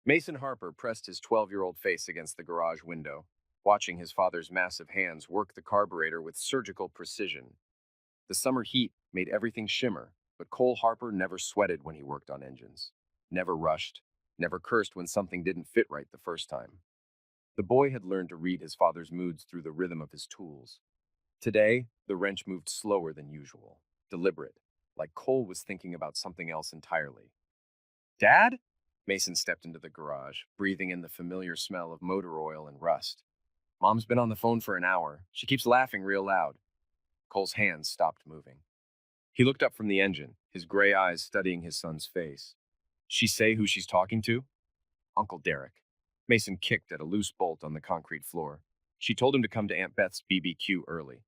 Mason Harper pressed his 12-year-old face against the garage window, watching his father's massive hands work the carburetor with surgical precision. The summer heat made everything shimmer, but Cole Harper never sweated when he worked on engines. Never rushed, never cursed when something didn't fit right the first time. The boy had learned to read his father's moods through the rhythm of his tools. Today, the wrench moved slower than usual, deliberate, like Cole was thinking about something else entirely. Dad? Mason stepped into the garage, breathing in the familiar smell of motor oil and rust. Mom's been on the phone for an hour. She keeps laughing real loud. Cole's hands stopped moving. He looked up from the engine, his gray eyes studying his son's face. She say who she's talking to? Uncle Derek. Mason kicked at a loose bolt on the concrete floor. She told him to come to Aunt Beth's BBQ early.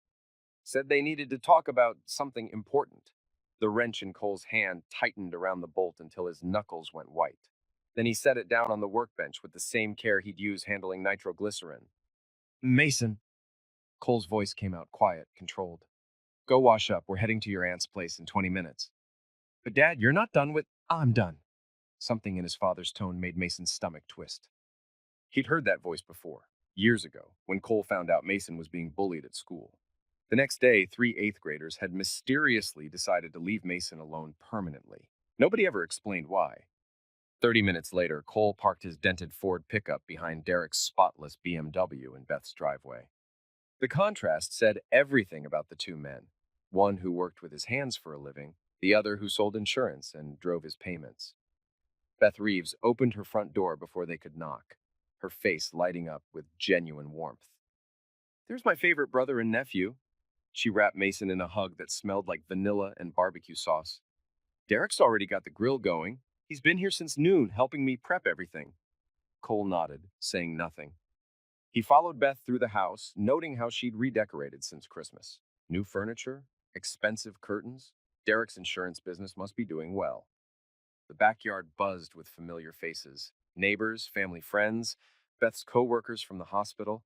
Said they needed to talk about something important. The wrench in Cole's hand tightened around the bolt until his knuckles went white. Then he set it down on the workbench with the same care he'd use handling nitroglycerin. Mason. Cole's voice came out quiet, controlled. Go wash up. We're heading to your aunt's place in 20 minutes. But Dad, you're not done with. I'm done. Something in his father's tone made Mason's stomach twist. He'd heard that voice before, years ago, when Cole found out Mason was being bullied at school. The next day, three eighth graders had mysteriously decided to leave Mason alone permanently. Nobody ever explained why. 30 minutes later, Cole parked his dented Ford pickup behind Derek's spotless BMW in Beth's driveway. The contrast said everything about the two men, one who worked with his hands for a living, the other who sold insurance and drove his payments. Beth Reeves opened her front door before they could knock, her face lighting up with genuine warmth. There's my favorite brother and nephew. She wrapped Mason in a hug that smelled like vanilla and barbecue sauce. Derek's already got the grill going. He's been here since noon, helping me prep everything. Cole nodded, saying nothing. He followed Beth through the house, noting how she'd redecorated since Christmas. New furniture, expensive curtains. Derek's insurance business must be doing well. The backyard buzzed with familiar faces. Neighbors, family friends, Beth's co-workers from the hospital.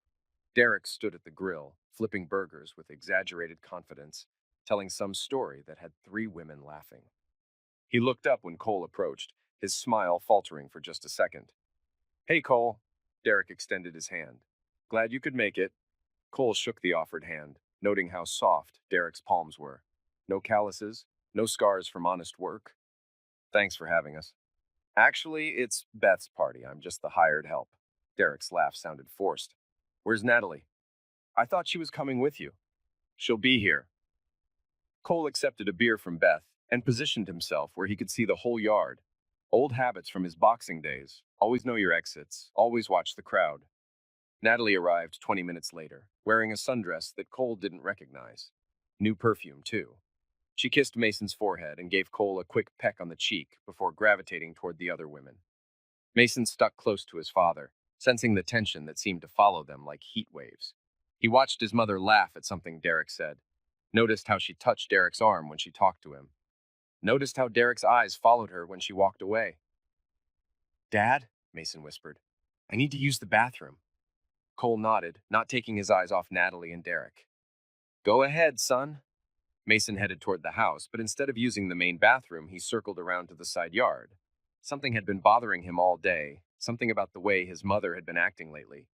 Derek stood at the grill, flipping burgers with exaggerated confidence, telling some story that had three women laughing. He looked up when Cole approached, his smile faltering for just a second. Hey, Cole. Derek extended his hand. Glad you could make it. Cole shook the offered hand, noting how soft Derek's palms were. No calluses, no scars from honest work. Thanks for having us. Actually, it's Beth's party. I'm just the hired help. Derek's laugh sounded forced. Where's Natalie? I thought she was coming with you. She'll be here. Cole accepted a beer from Beth and positioned himself where he could see the whole yard. Old habits from his boxing days. Always know your exits. Always watch the crowd. Natalie arrived 20 minutes later, wearing a sundress that Cole didn't recognize. New perfume, too. She kissed Mason's forehead and gave Cole a quick peck on the cheek before gravitating toward the other women. Mason stuck close to his father, sensing the tension that seemed to follow them like heat waves. He watched his mother laugh at something Derek said, noticed how she touched Derek's arm when she talked to him, noticed how Derek's eyes followed her when she walked away. Dad, Mason whispered, I need to use the bathroom. Cole nodded, not taking his eyes off Natalie and Derek. Go ahead, son. Mason headed toward the house, but instead of using the main bathroom, he circled around to the side yard. Something had been bothering him all day, something about the way his mother had been acting lately.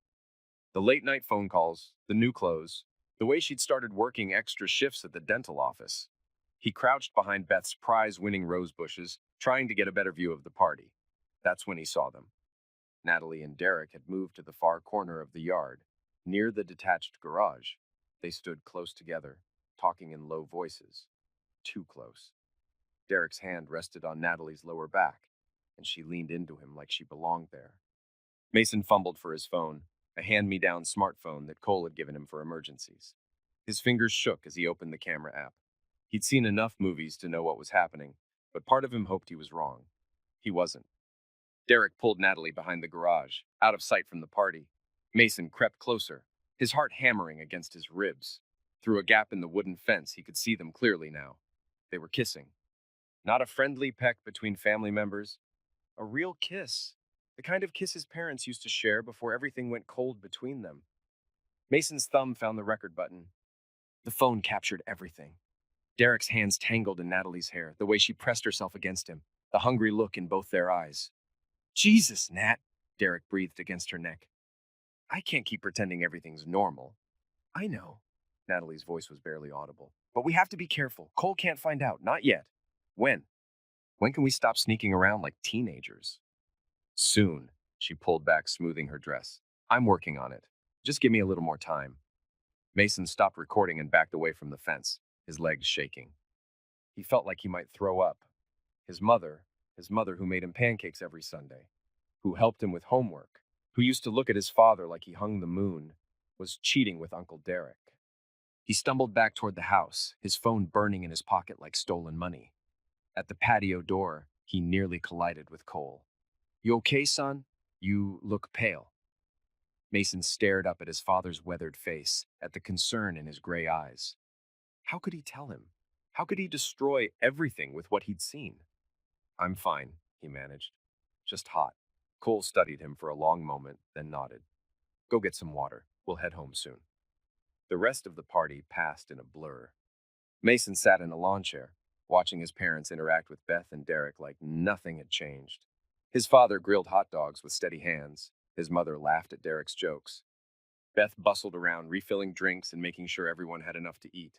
The late-night phone calls, the new clothes, the way she'd started working extra shifts at the dental office. He crouched behind Beth's prize-winning rose bushes, trying to get a better view of the party. That's when he saw them. Natalie and Derek had moved to the far corner of the yard, near the detached garage. They stood close together, talking in low voices. Too close. Derek's hand rested on Natalie's lower back, and she leaned into him like she belonged there. Mason fumbled for his phone, a hand-me-down smartphone that Cole had given him for emergencies. His fingers shook as he opened the camera app. He'd seen enough movies to know what was happening, but part of him hoped he was wrong. He wasn't. Derek pulled Natalie behind the garage, out of sight from the party. Mason crept closer, his heart hammering against his ribs. Through a gap in the wooden fence, he could see them clearly now. They were kissing. Not a friendly peck between family members. A real kiss. The kind of kiss his parents used to share before everything went cold between them. Mason's thumb found the record button. The phone captured everything. Derek's hands tangled in Natalie's hair, the way she pressed herself against him, the hungry look in both their eyes. Jesus, Nat, Derek breathed against her neck. I can't keep pretending everything's normal. I know. Natalie's voice was barely audible. But we have to be careful. Cole can't find out. Not yet. When? When can we stop sneaking around like teenagers? Soon, she pulled back, smoothing her dress. I'm working on it. Just give me a little more time. Mason stopped recording and backed away from the fence, his legs shaking. He felt like he might throw up. His mother, his mother who made him pancakes every Sunday, who helped him with homework, who used to look at his father like he hung the moon, was cheating with Uncle Derek. He stumbled back toward the house, his phone burning in his pocket like stolen money. At the patio door, he nearly collided with Cole. You okay, son? You look pale. Mason stared up at his father's weathered face, at the concern in his gray eyes. How could he tell him? How could he destroy everything with what he'd seen? I'm fine, he managed. Just hot. Cole studied him for a long moment, then nodded. Go get some water. We'll head home soon. The rest of the party passed in a blur. Mason sat in a lawn chair, watching his parents interact with Beth and Derek like nothing had changed. His father grilled hot dogs with steady hands. His mother laughed at Derek's jokes. Beth bustled around, refilling drinks and making sure everyone had enough to eat.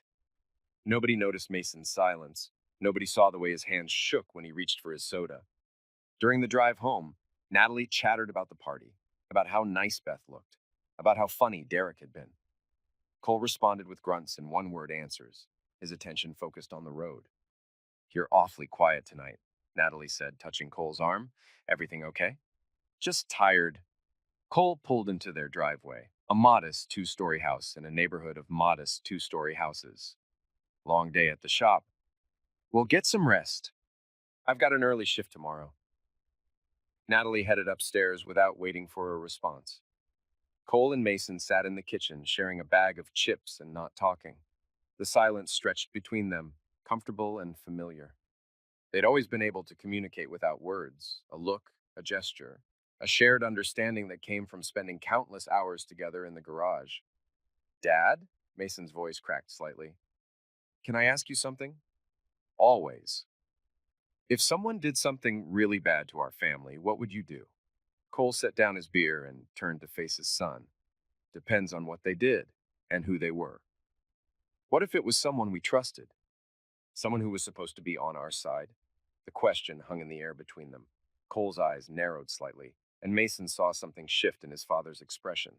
Nobody noticed Mason's silence. Nobody saw the way his hands shook when he reached for his soda. During the drive home, Natalie chattered about the party, about how nice Beth looked, about how funny Derek had been. Cole responded with grunts and one-word answers, his attention focused on the road. You're awfully quiet tonight, Natalie said, touching Cole's arm. Everything okay? Just tired. Cole pulled into their driveway, a modest two-story house in a neighborhood of modest two-story houses. Long day at the shop. We'll get some rest. I've got an early shift tomorrow. Natalie headed upstairs without waiting for a response. Cole and Mason sat in the kitchen, sharing a bag of chips and not talking. The silence stretched between them, comfortable and familiar. They'd always been able to communicate without words, a look, a gesture, a shared understanding that came from spending countless hours together in the garage. Dad? Mason's voice cracked slightly. Can I ask you something? Always. If someone did something really bad to our family, what would you do? Cole set down his beer and turned to face his son. Depends on what they did and who they were. What if it was someone we trusted? Someone who was supposed to be on our side? The question hung in the air between them. Cole's eyes narrowed slightly, and Mason saw something shift in his father's expression,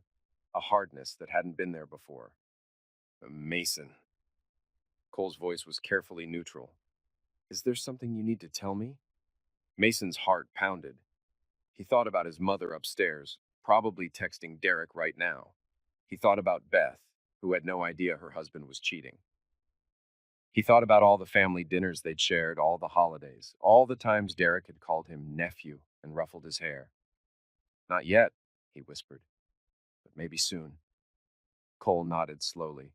a hardness that hadn't been there before. Mason. Cole's voice was carefully neutral. Is there something you need to tell me? Mason's heart pounded. He thought about his mother upstairs, probably texting Derek right now. He thought about Beth, who had no idea her husband was cheating. He thought about all the family dinners they'd shared, all the holidays, all the times Derek had called him nephew and ruffled his hair. Not yet, he whispered, but maybe soon. Cole nodded slowly.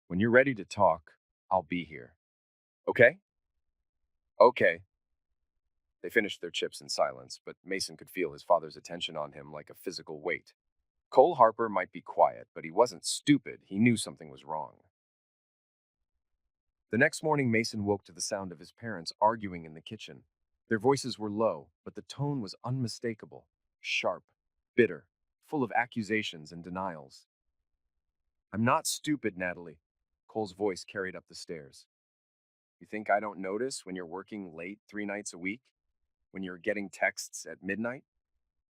When you're ready to talk, I'll be here. Okay? Okay. They finished their chips in silence, but Mason could feel his father's attention on him like a physical weight. Cole Harper might be quiet, but he wasn't stupid. He knew something was wrong. The next morning, Mason woke to the sound of his parents arguing in the kitchen. Their voices were low, but the tone was unmistakable, sharp, bitter, full of accusations and denials. I'm not stupid, Natalie. Cole's voice carried up the stairs. You think I don't notice when you're working late 3 nights a week? When you're getting texts at midnight?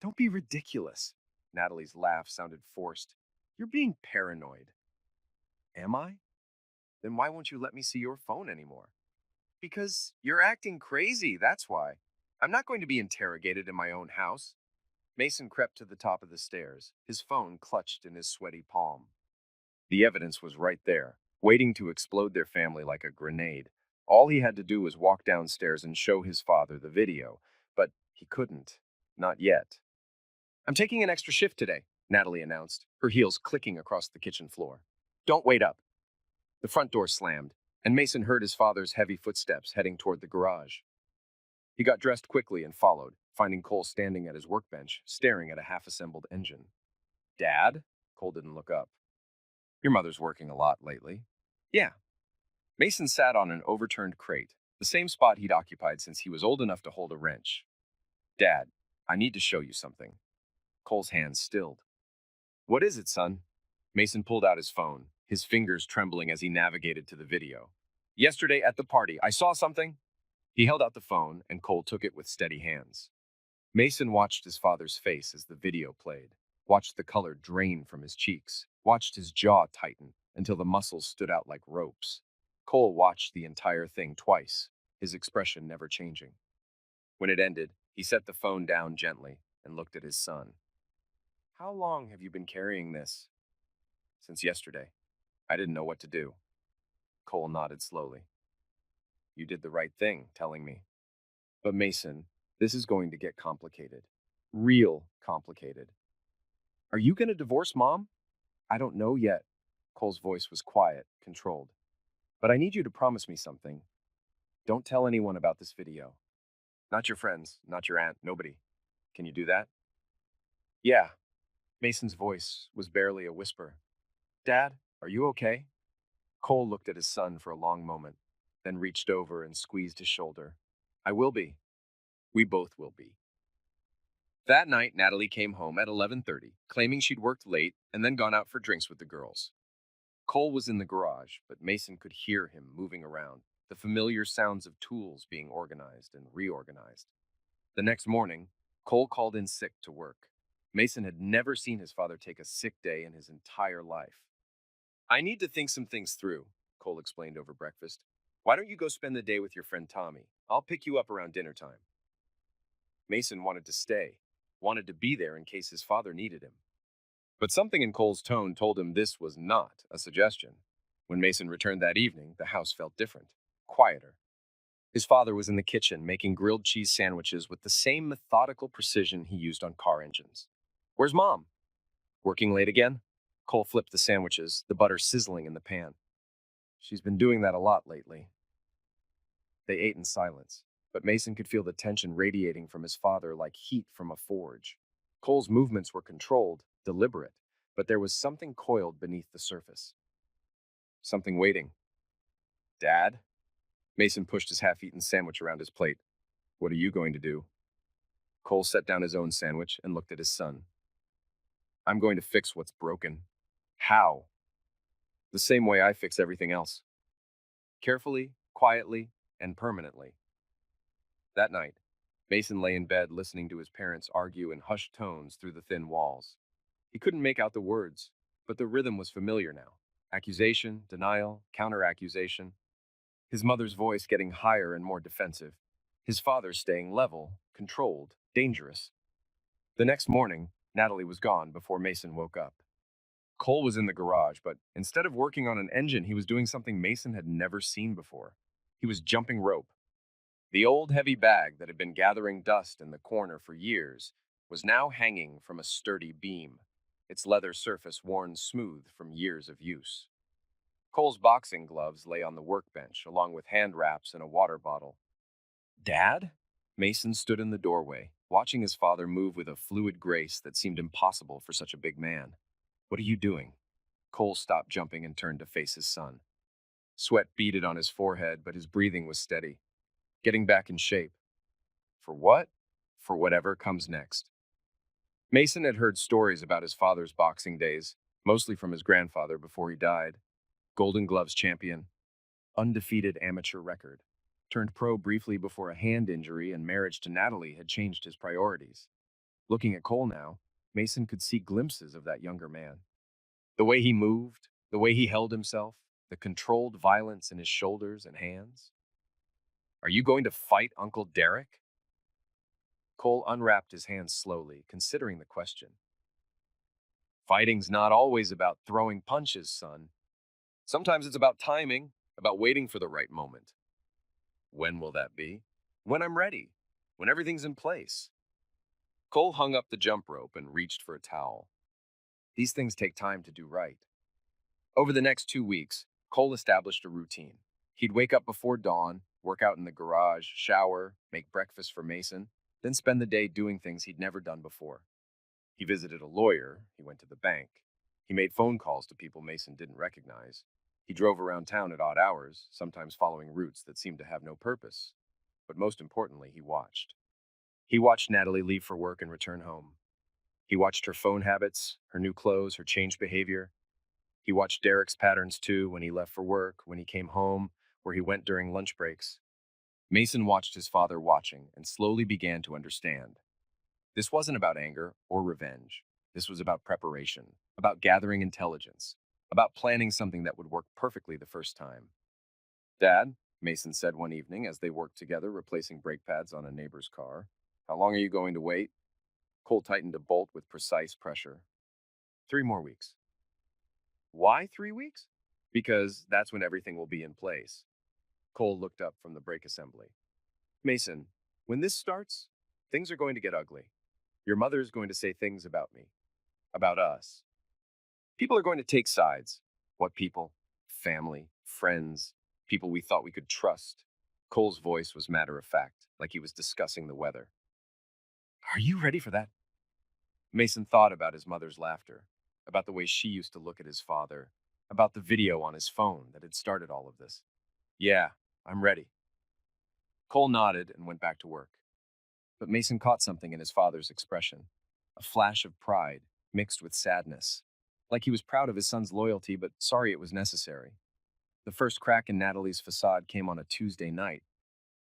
Don't be ridiculous. Natalie's laugh sounded forced. You're being paranoid. Am I? Then why won't you let me see your phone anymore? Because you're acting crazy, that's why. I'm not going to be interrogated in my own house. Mason crept to the top of the stairs, his phone clutched in his sweaty palm. The evidence was right there, waiting to explode their family like a grenade. All he had to do was walk downstairs and show his father the video, but he couldn't. Not yet. I'm taking an extra shift today, Natalie announced, her heels clicking across the kitchen floor. Don't wait up. The front door slammed, and Mason heard his father's heavy footsteps heading toward the garage. He got dressed quickly and followed, finding Cole standing at his workbench, staring at a half-assembled engine. Dad? Cole didn't look up. Your mother's working a lot lately. Yeah. Mason sat on an overturned crate, the same spot he'd occupied since he was old enough to hold a wrench. Dad, I need to show you something. Cole's hands stilled. What is it, son? Mason pulled out his phone, his fingers trembling as he navigated to the video. Yesterday at the party, I saw something. He held out the phone, and Cole took it with steady hands. Mason watched his father's face as the video played, watched the color drain from his cheeks, watched his jaw tighten until the muscles stood out like ropes. Cole watched the entire thing twice, his expression never changing. When it ended, he set the phone down gently and looked at his son. How long have you been carrying this? Since yesterday. I didn't know what to do. Cole nodded slowly. You did the right thing, telling me. But Mason, this is going to get complicated. Real complicated. Are you going to divorce Mom? I don't know yet. Cole's voice was quiet, controlled. But I need you to promise me something. Don't tell anyone about this video. Not your friends, not your aunt, nobody. Can you do that? Yeah. Mason's voice was barely a whisper. Dad, are you okay? Cole looked at his son for a long moment, then reached over and squeezed his shoulder. I will be. We both will be. That night, Natalie came home at 11:30, claiming she'd worked late and then gone out for drinks with the girls. Cole was in the garage, but Mason could hear him moving around, the familiar sounds of tools being organized and reorganized. The next morning, Cole called in sick to work. Mason had never seen his father take a sick day in his entire life. I need to think some things through, Cole explained over breakfast. Why don't you go spend the day with your friend Tommy? I'll pick you up around dinner time. Mason wanted to stay, wanted to be there in case his father needed him. But something in Cole's tone told him this was not a suggestion. When Mason returned that evening, the house felt different, quieter. His father was in the kitchen making grilled cheese sandwiches with the same methodical precision he used on car engines. Where's Mom? Working late again? Cole flipped the sandwiches, the butter sizzling in the pan. She's been doing that a lot lately. They ate in silence, but Mason could feel the tension radiating from his father like heat from a forge. Cole's movements were controlled, deliberate, but there was something coiled beneath the surface. Something waiting. Dad? Mason pushed his half-eaten sandwich around his plate. What are you going to do? Cole set down his own sandwich and looked at his son. I'm going to fix what's broken. How? The same way I fix everything else. Carefully, quietly, and permanently. That night, Mason lay in bed listening to his parents argue in hushed tones through the thin walls. He couldn't make out the words, but the rhythm was familiar now. Accusation, denial, counter-accusation. His mother's voice getting higher and more defensive. His father staying level, controlled, dangerous. The next morning, Natalie was gone before Mason woke up. Cole was in the garage, but instead of working on an engine, he was doing something Mason had never seen before. He was jumping rope. The old heavy bag that had been gathering dust in the corner for years was now hanging from a sturdy beam, its leather surface worn smooth from years of use. Cole's boxing gloves lay on the workbench, along with hand wraps and a water bottle. Dad? Mason stood in the doorway, watching his father move with a fluid grace that seemed impossible for such a big man. What are you doing? Cole stopped jumping and turned to face his son. Sweat beaded on his forehead, but his breathing was steady. Getting back in shape. For what? For whatever comes next. Mason had heard stories about his father's boxing days, mostly from his grandfather before he died. Golden Gloves champion, undefeated amateur record. Turned pro briefly before a hand injury and marriage to Natalie had changed his priorities. Looking at Cole now, Mason could see glimpses of that younger man. The way he moved, the way he held himself, the controlled violence in his shoulders and hands. Are you going to fight Uncle Derek? Cole unwrapped his hands slowly, considering the question. Fighting's not always about throwing punches, son. Sometimes it's about timing, about waiting for the right moment. When will that be? When I'm ready. When everything's in place. Cole hung up the jump rope and reached for a towel. These things take time to do right. Over the next 2 weeks, Cole established a routine. He'd wake up before dawn, work out in the garage, shower, make breakfast for Mason, then spend the day doing things he'd never done before. He visited a lawyer, he went to the bank. He made phone calls to people Mason didn't recognize. He drove around town at odd hours, sometimes following routes that seemed to have no purpose. But most importantly, he watched. He watched Natalie leave for work and return home. He watched her phone habits, her new clothes, her changed behavior. He watched Derek's patterns too, when he left for work, when he came home, where he went during lunch breaks. Mason watched his father watching and slowly began to understand. This wasn't about anger or revenge. This was about preparation, about gathering intelligence, about planning something that would work perfectly the first time. Dad, Mason said one evening as they worked together replacing brake pads on a neighbor's car, how long are you going to wait? Cole tightened a bolt with precise pressure. 3 more weeks. Why 3 weeks? Because that's when everything will be in place. Cole looked up from the brake assembly. Mason, when this starts, things are going to get ugly. Your mother is going to say things about me, about us. People are going to take sides. What people? Family, friends, people we thought we could trust. Cole's voice was matter of fact, like he was discussing the weather. Are you ready for that? Mason thought about his mother's laughter, about the way she used to look at his father, about the video on his phone that had started all of this. Yeah, I'm ready. Cole nodded and went back to work. But Mason caught something in his father's expression, a flash of pride mixed with sadness, like he was proud of his son's loyalty but sorry it was necessary. The first crack in Natalie's facade came on a Tuesday night.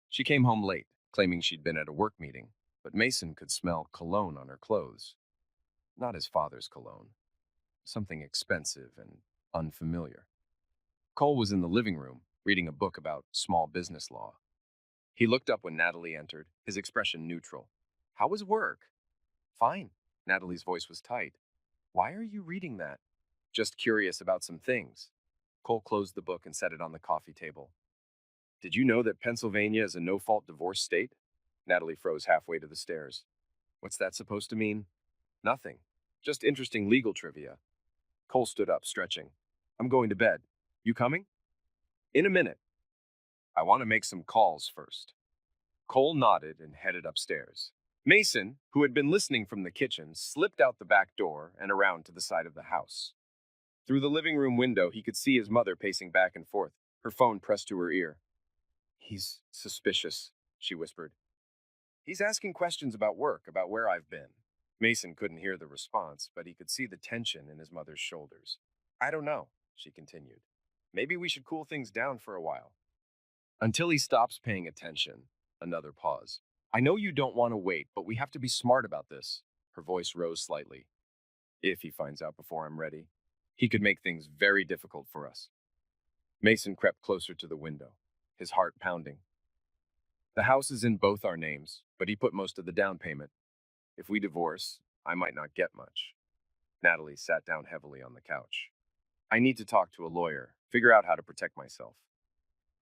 She came home late, claiming she'd been at a work meeting, but Mason could smell cologne on her clothes. Not his father's cologne, something expensive and unfamiliar. Cole was in the living room, reading a book about small business law. He looked up when Natalie entered, his expression neutral. How was work? Fine. Natalie's voice was tight. Why are you reading that? Just curious about some things. Cole closed the book and set it on the coffee table. Did you know that Pennsylvania is a no-fault divorce state? Natalie froze halfway to the stairs. What's that supposed to mean? Nothing. Just interesting legal trivia. Cole stood up, stretching. I'm going to bed. You coming? In a minute. I want to make some calls first. Cole nodded and headed upstairs. Mason, who had been listening from the kitchen, slipped out the back door and around to the side of the house. Through the living room window, he could see his mother pacing back and forth, her phone pressed to her ear. He's suspicious, she whispered. He's asking questions about work, about where I've been. Mason couldn't hear the response, but he could see the tension in his mother's shoulders. I don't know, she continued. Maybe we should cool things down for a while. Until he stops paying attention. Another pause. I know you don't want to wait, but we have to be smart about this. Her voice rose slightly. If he finds out before I'm ready, he could make things very difficult for us. Mason crept closer to the window, his heart pounding. The house is in both our names, but he put most of the down payment. If we divorce, I might not get much. Natalie sat down heavily on the couch. I need to talk to a lawyer, figure out how to protect myself.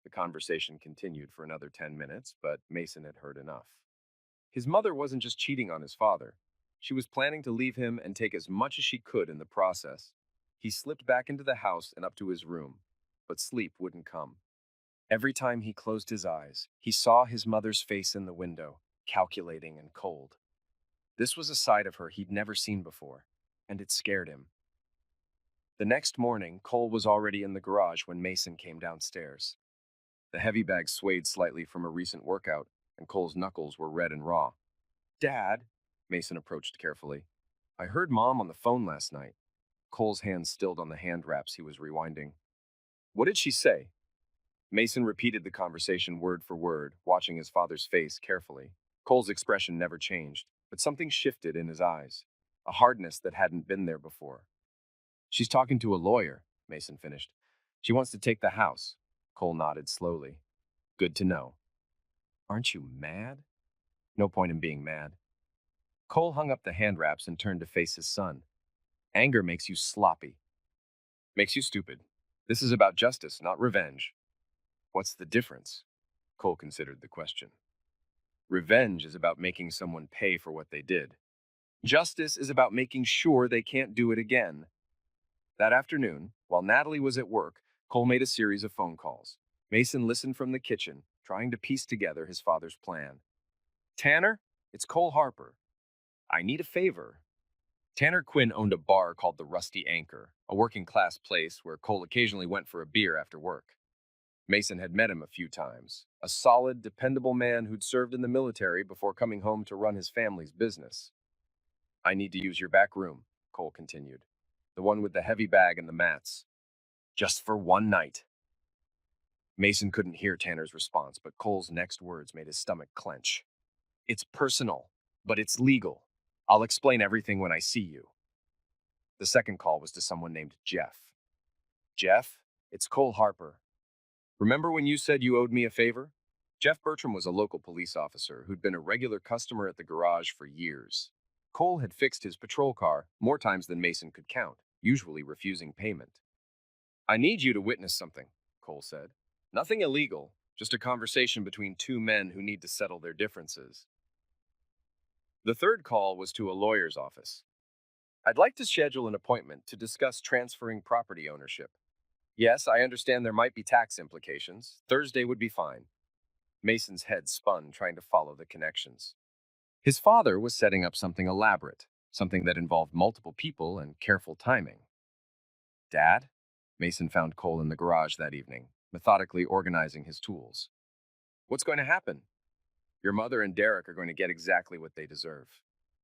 The conversation continued for another 10 minutes, but Mason had heard enough. His mother wasn't just cheating on his father. She was planning to leave him and take as much as she could in the process. He slipped back into the house and up to his room, but sleep wouldn't come. Every time he closed his eyes, he saw his mother's face in the window, calculating and cold. This was a side of her he'd never seen before, and it scared him. The next morning, Cole was already in the garage when Mason came downstairs. The heavy bag swayed slightly from a recent workout, and Cole's knuckles were red and raw. Dad, Mason approached carefully. I heard Mom on the phone last night. Cole's hands stilled on the hand wraps he was rewinding. What did she say? Mason repeated the conversation word for word, watching his father's face carefully. Cole's expression never changed, but something shifted in his eyes, a hardness that hadn't been there before. She's talking to a lawyer, Mason finished. She wants to take the house. Cole nodded slowly. Good to know. Aren't you mad? No point in being mad. Cole hung up the hand wraps and turned to face his son. Anger makes you sloppy. Makes you stupid. This is about justice, not revenge. What's the difference? Cole considered the question. Revenge is about making someone pay for what they did. Justice is about making sure they can't do it again. That afternoon, while Natalie was at work, Cole made a series of phone calls. Mason listened from the kitchen, trying to piece together his father's plan. Tanner, it's Cole Harper. I need a favor. Tanner Quinn owned a bar called the Rusty Anchor, a working-class place where Cole occasionally went for a beer after work. Mason had met him a few times, a solid, dependable man who'd served in the military before coming home to run his family's business. I need to use your back room, Cole continued. The one with the heavy bag and the mats. Just for one night. Mason couldn't hear Tanner's response, but Cole's next words made his stomach clench. It's personal, but it's legal. I'll explain everything when I see you. The second call was to someone named Jeff. Jeff, it's Cole Harper. Remember when you said you owed me a favor? Jeff Bertram was a local police officer who'd been a regular customer at the garage for years. Cole had fixed his patrol car more times than Mason could count, usually refusing payment. I need you to witness something, Cole said. Nothing illegal, just a conversation between two men who need to settle their differences. The third call was to a lawyer's office. I'd like to schedule an appointment to discuss transferring property ownership. Yes, I understand there might be tax implications. Thursday would be fine. Mason's head spun, trying to follow the connections. His father was setting up something elaborate, something that involved multiple people and careful timing. Dad? Mason found Cole in the garage that evening, methodically organizing his tools. What's going to happen? Your mother and Derek are going to get exactly what they deserve.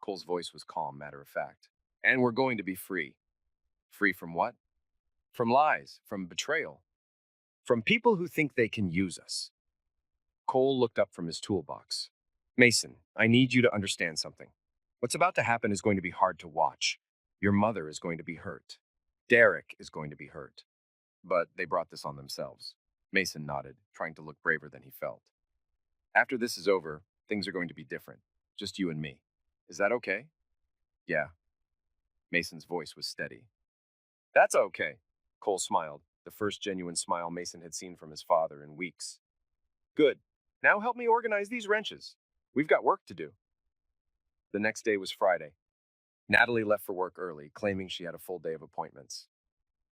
Cole's voice was calm, matter of fact. And we're going to be free. Free from what? From lies, from betrayal, from people who think they can use us. Cole looked up from his toolbox. Mason, I need you to understand something. What's about to happen is going to be hard to watch. Your mother is going to be hurt. Derek is going to be hurt. But they brought this on themselves. Mason nodded, trying to look braver than he felt. After this is over, things are going to be different. Just you and me. Is that okay? Yeah. Mason's voice was steady. That's okay. Cole smiled, the first genuine smile Mason had seen from his father in weeks. Good. Now help me organize these wrenches. We've got work to do. The next day was Friday. Natalie left for work early, claiming she had a full day of appointments.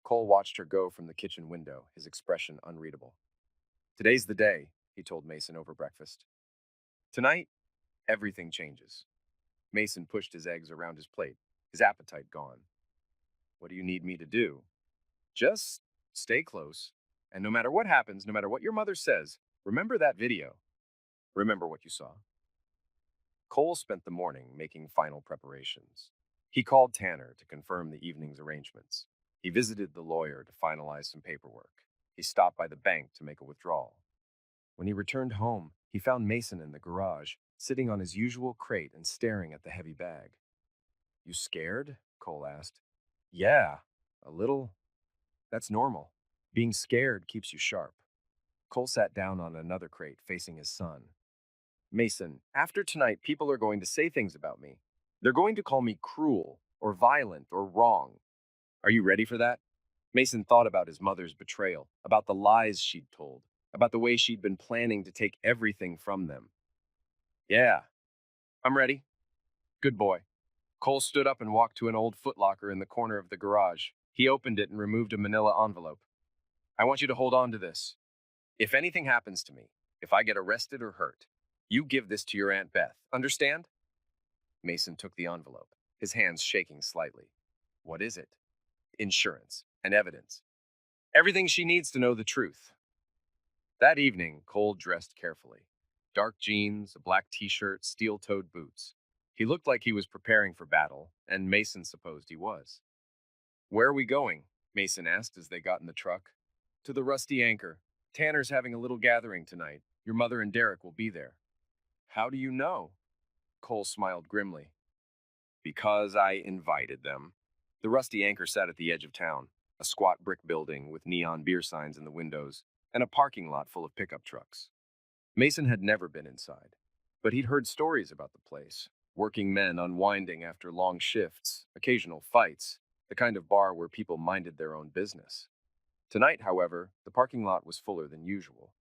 Cole watched her go from the kitchen window, his expression unreadable. Today's the day, he told Mason over breakfast. Tonight, everything changes. Mason pushed his eggs around his plate, his appetite gone. What do you need me to do? Just stay close. And no matter what happens, no matter what your mother says, remember that video. Remember what you saw. Cole spent the morning making final preparations. He called Tanner to confirm the evening's arrangements. He visited the lawyer to finalize some paperwork. He stopped by the bank to make a withdrawal. When he returned home, he found Mason in the garage, sitting on his usual crate and staring at the heavy bag. You scared? Cole asked. Yeah, a little. That's normal. Being scared keeps you sharp. Cole sat down on another crate, facing his son. Mason, after tonight, people are going to say things about me. They're going to call me cruel, or violent, or wrong. Are you ready for that? Mason thought about his mother's betrayal, about the lies she'd told, about the way she'd been planning to take everything from them. Yeah, I'm ready. Good boy. Cole stood up and walked to an old footlocker in the corner of the garage. He opened it and removed a manila envelope. I want you to hold on to this. If anything happens to me, if I get arrested or hurt, you give this to your Aunt Beth. Understand? Mason took the envelope, his hands shaking slightly. What is it? Insurance and evidence. Everything she needs to know the truth. That evening, Cole dressed carefully. Dark jeans, a black t-shirt, steel-toed boots. He looked like he was preparing for battle, and Mason supposed he was. Where are we going? Mason asked as they got in the truck. To the Rusty Anchor. Tanner's having a little gathering tonight. Your mother and Derek will be there. How do you know? Cole smiled grimly. Because I invited them. The Rusty Anchor sat at the edge of town, a squat brick building with neon beer signs in the windows, and a parking lot full of pickup trucks. Mason had never been inside, but he'd heard stories about the place. Working men unwinding after long shifts, occasional fights, the kind of bar where people minded their own business. Tonight, however, the parking lot was fuller than usual.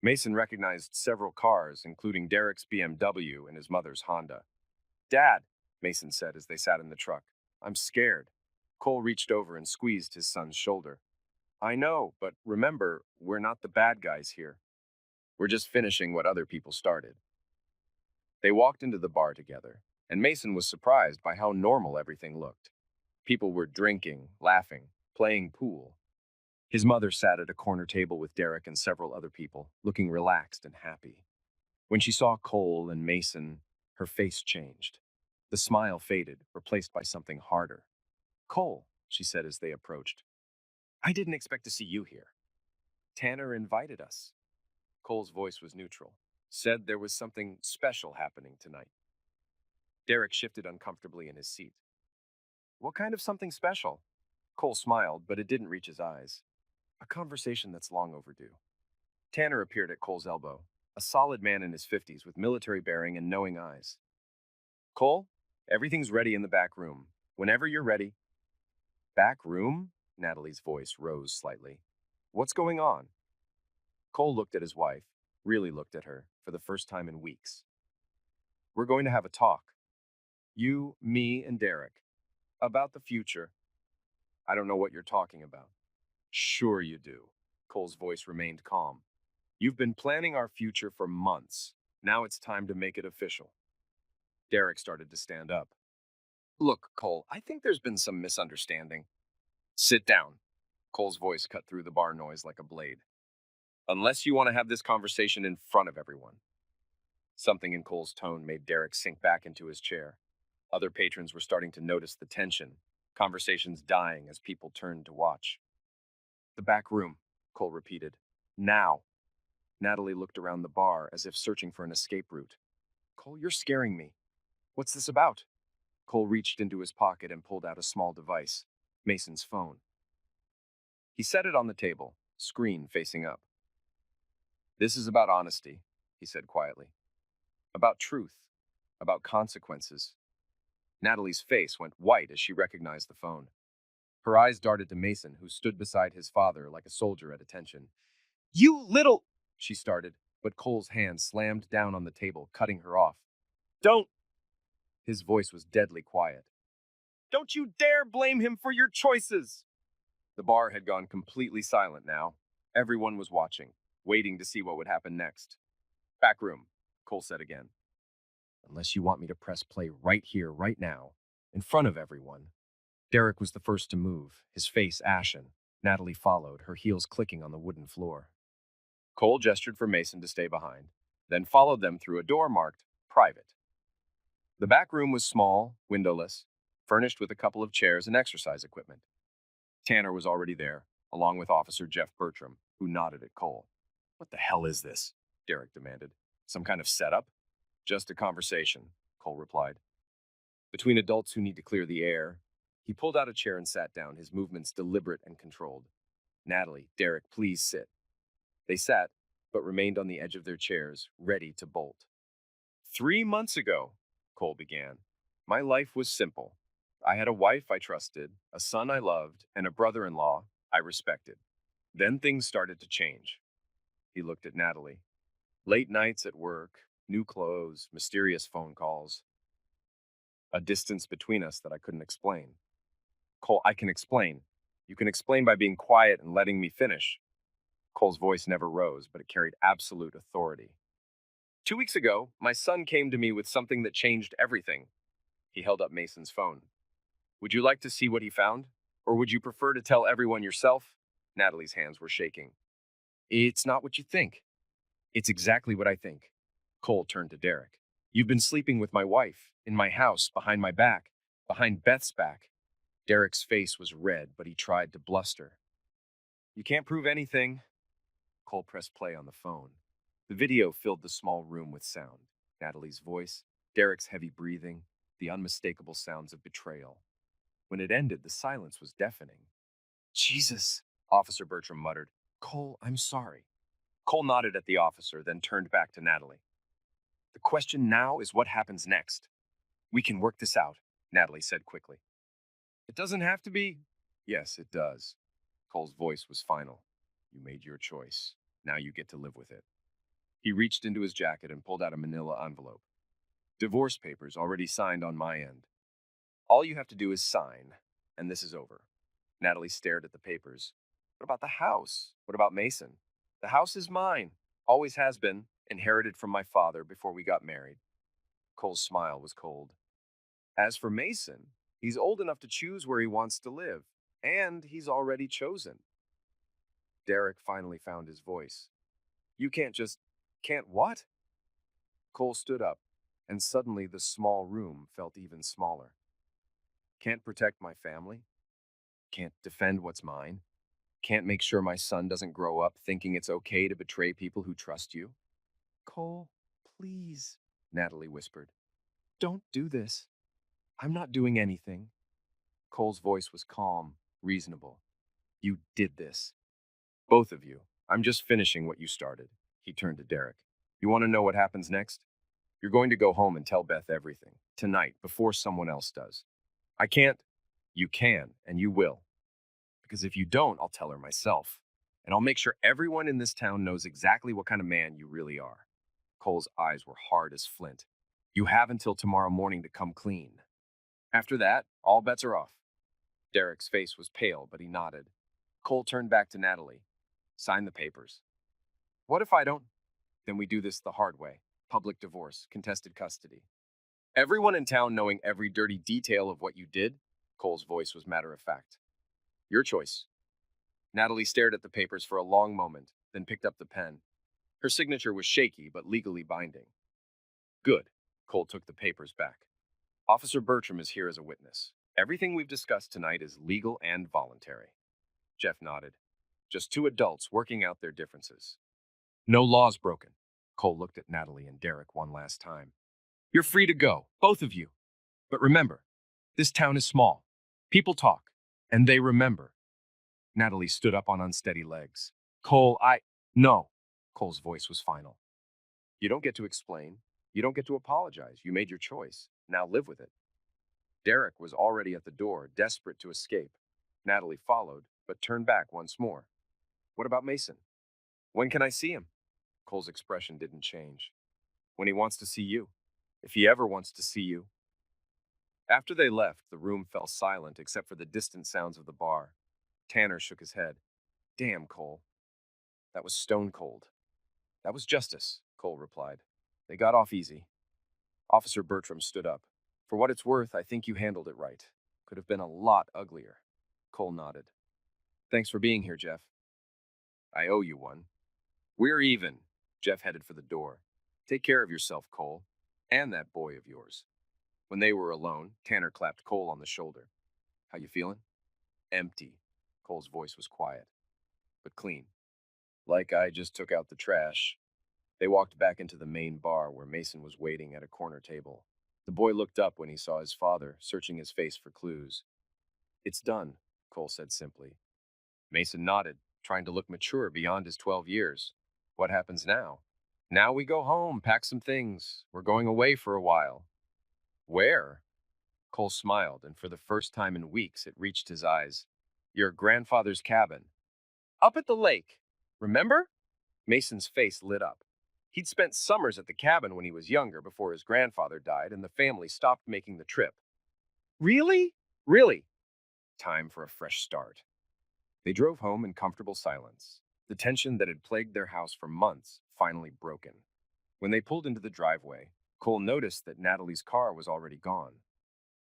Mason recognized several cars, including Derek's BMW and his mother's Honda. Dad, Mason said as they sat in the truck, I'm scared. Cole reached over and squeezed his son's shoulder. I know, but remember, we're not the bad guys here. We're just finishing what other people started. They walked into the bar together, and Mason was surprised by how normal everything looked. People were drinking, laughing, playing pool. His mother sat at a corner table with Derek and several other people, looking relaxed and happy. When she saw Cole and Mason, her face changed. The smile faded, replaced by something harder. "Cole," she said as they approached, "I didn't expect to see you here. Tanner invited us." Cole's voice was neutral. "Said there was something special happening tonight." Derek shifted uncomfortably in his seat. "What kind of something special?" Cole smiled, but it didn't reach his eyes. "A conversation that's long overdue." Tanner appeared at Cole's elbow, a solid man in his 50s with military bearing and knowing eyes. "Cole, everything's ready in the back room. Whenever you're ready." "Back room?" Natalie's voice rose slightly. "What's going on?" Cole looked at his wife, really looked at her, for the first time in weeks. "We're going to have a talk. You, me, and Derek. About the future." "I don't know what you're talking about." "Sure you do." Cole's voice remained calm. "You've been planning our future for months. Now it's time to make it official." Derek started to stand up. "Look, Cole, I think there's been some misunderstanding." "Sit down." Cole's voice cut through the bar noise like a blade. "Unless you want to have this conversation in front of everyone." Something in Cole's tone made Derek sink back into his chair. Other patrons were starting to notice the tension, conversations dying as people turned to watch. "The back room," Cole repeated. "Now." Natalie looked around the bar as if searching for an escape route. "Cole, you're scaring me. What's this about?" Cole reached into his pocket and pulled out a small device, Mason's phone. He set it on the table, screen facing up. "This is about honesty," he said quietly. "About truth. About consequences." Natalie's face went white as she recognized the phone. Her eyes darted to Mason, who stood beside his father like a soldier at attention. "You little—" she started, but Cole's hand slammed down on the table, cutting her off. "Don't—" His voice was deadly quiet. "Don't you dare blame him for your choices!" The bar had gone completely silent now. Everyone was watching, waiting to see what would happen next. "Back room," Cole said again. "Unless you want me to press play right here, right now, in front of everyone." Derek was the first to move, his face ashen. Natalie followed, her heels clicking on the wooden floor. Cole gestured for Mason to stay behind, then followed them through a door marked private. The back room was small, windowless, furnished with a couple of chairs and exercise equipment. Tanner was already there, along with Officer Jeff Bertram, who nodded at Cole. "What the hell is this?" Derek demanded. "Some kind of setup?" "Just a conversation," Cole replied. "Between adults who need to clear the air." He pulled out a chair and sat down, his movements deliberate and controlled. "Natalie, Derek, please sit." They sat, but remained on the edge of their chairs, ready to bolt. "3 months ago," Cole began, "my life was simple. I had a wife I trusted, a son I loved, and a brother-in-law I respected. Then things started to change." He looked at Natalie. "Late nights at work, new clothes, mysterious phone calls. A distance between us that I couldn't explain." "Cole, I can explain. You can explain by being quiet and letting me finish." Cole's voice never rose, but it carried absolute authority. "2 weeks ago, my son came to me with something that changed everything." He held up Mason's phone. "Would you like to see what he found? Or would you prefer to tell everyone yourself?" Natalie's hands were shaking. "It's not what you think." "It's exactly what I think." Cole turned to Derek. "You've been sleeping with my wife, in my house, behind my back, behind Beth's back." Derek's face was red, but he tried to bluster. "You can't prove anything." Cole pressed play on the phone. The video filled the small room with sound. Natalie's voice, Derek's heavy breathing, the unmistakable sounds of betrayal. When it ended, the silence was deafening. "Jesus," Officer Bertram muttered. "Cole, I'm sorry." Cole nodded at the officer, then turned back to Natalie. "The question now is what happens next." "We can work this out," Natalie said quickly. "It doesn't have to be." "Yes, it does." Cole's voice was final. "You made your choice. Now you get to live with it." He reached into his jacket and pulled out a manila envelope. "Divorce papers already signed on my end. All you have to do is sign, and this is over." Natalie stared at the papers. "What about the house? What about Mason?" "The house is mine. Always has been. Inherited from my father before we got married." Cole's smile was cold. "As for Mason, he's old enough to choose where he wants to live, and he's already chosen." Derek finally found his voice. You can't just. Can't what? Cole stood up, and suddenly the small room felt even smaller. Can't protect my family? Can't defend what's mine? Can't make sure my son doesn't grow up thinking it's okay to betray people who trust you? Cole, please, Natalie whispered. Don't do this. I'm not doing anything. Cole's voice was calm, reasonable. You did this. Both of you. I'm just finishing what you started. He turned to Derek. You want to know what happens next? You're going to go home and tell Beth everything, tonight, before someone else does. I can't. You can, and you will. Because if you don't, I'll tell her myself. And I'll make sure everyone in this town knows exactly what kind of man you really are. Cole's eyes were hard as flint. You have until tomorrow morning to come clean. After that, all bets are off. Derek's face was pale, but he nodded. Cole turned back to Natalie. Sign the papers. What if I don't? Then we do this the hard way. Public divorce, contested custody. Everyone in town knowing every dirty detail of what you did? Cole's voice was matter of fact. Your choice. Natalie stared at the papers for a long moment, then picked up the pen. Her signature was shaky, but legally binding. Good. Cole took the papers back. Officer Bertram is here as a witness. Everything we've discussed tonight is legal and voluntary. Jeff nodded. Just two adults working out their differences. No laws broken. Cole looked at Natalie and Derek one last time. You're free to go, both of you. But remember, this town is small. People talk, and they remember. Natalie stood up on unsteady legs. Cole, No. Cole's voice was final. You don't get to explain. You don't get to apologize. You made your choice. Now live with it. Derek was already at the door, desperate to escape. Natalie followed, but turned back once more. What about Mason? When can I see him? Cole's expression didn't change. When he wants to see you. If he ever wants to see you. After they left, the room fell silent except for the distant sounds of the bar. Tanner shook his head. Damn, Cole. That was stone cold. That was justice, Cole replied. They got off easy. Officer Bertram stood up. For what it's worth, I think you handled it right. Could have been a lot uglier. Cole nodded. Thanks for being here, Jeff. I owe you one. We're even. Jeff headed for the door. Take care of yourself, Cole. And that boy of yours. When they were alone, Tanner clapped Cole on the shoulder. How you feeling? Empty. Cole's voice was quiet, but clean. Like I just took out the trash. They walked back into the main bar where Mason was waiting at a corner table. The boy looked up when he saw his father, searching his face for clues. It's done, Cole said simply. Mason nodded, trying to look mature beyond his 12 years. What happens now? Now we go home, pack some things. We're going away for a while. Where? Cole smiled, and for the first time in weeks, it reached his eyes. Your grandfather's cabin. Up at the lake. Remember? Mason's face lit up. He'd spent summers at the cabin when he was younger before his grandfather died and the family stopped making the trip. Really? Really? Time for a fresh start. They drove home in comfortable silence. The tension that had plagued their house for months finally broken. When they pulled into the driveway, Cole noticed that Natalie's car was already gone.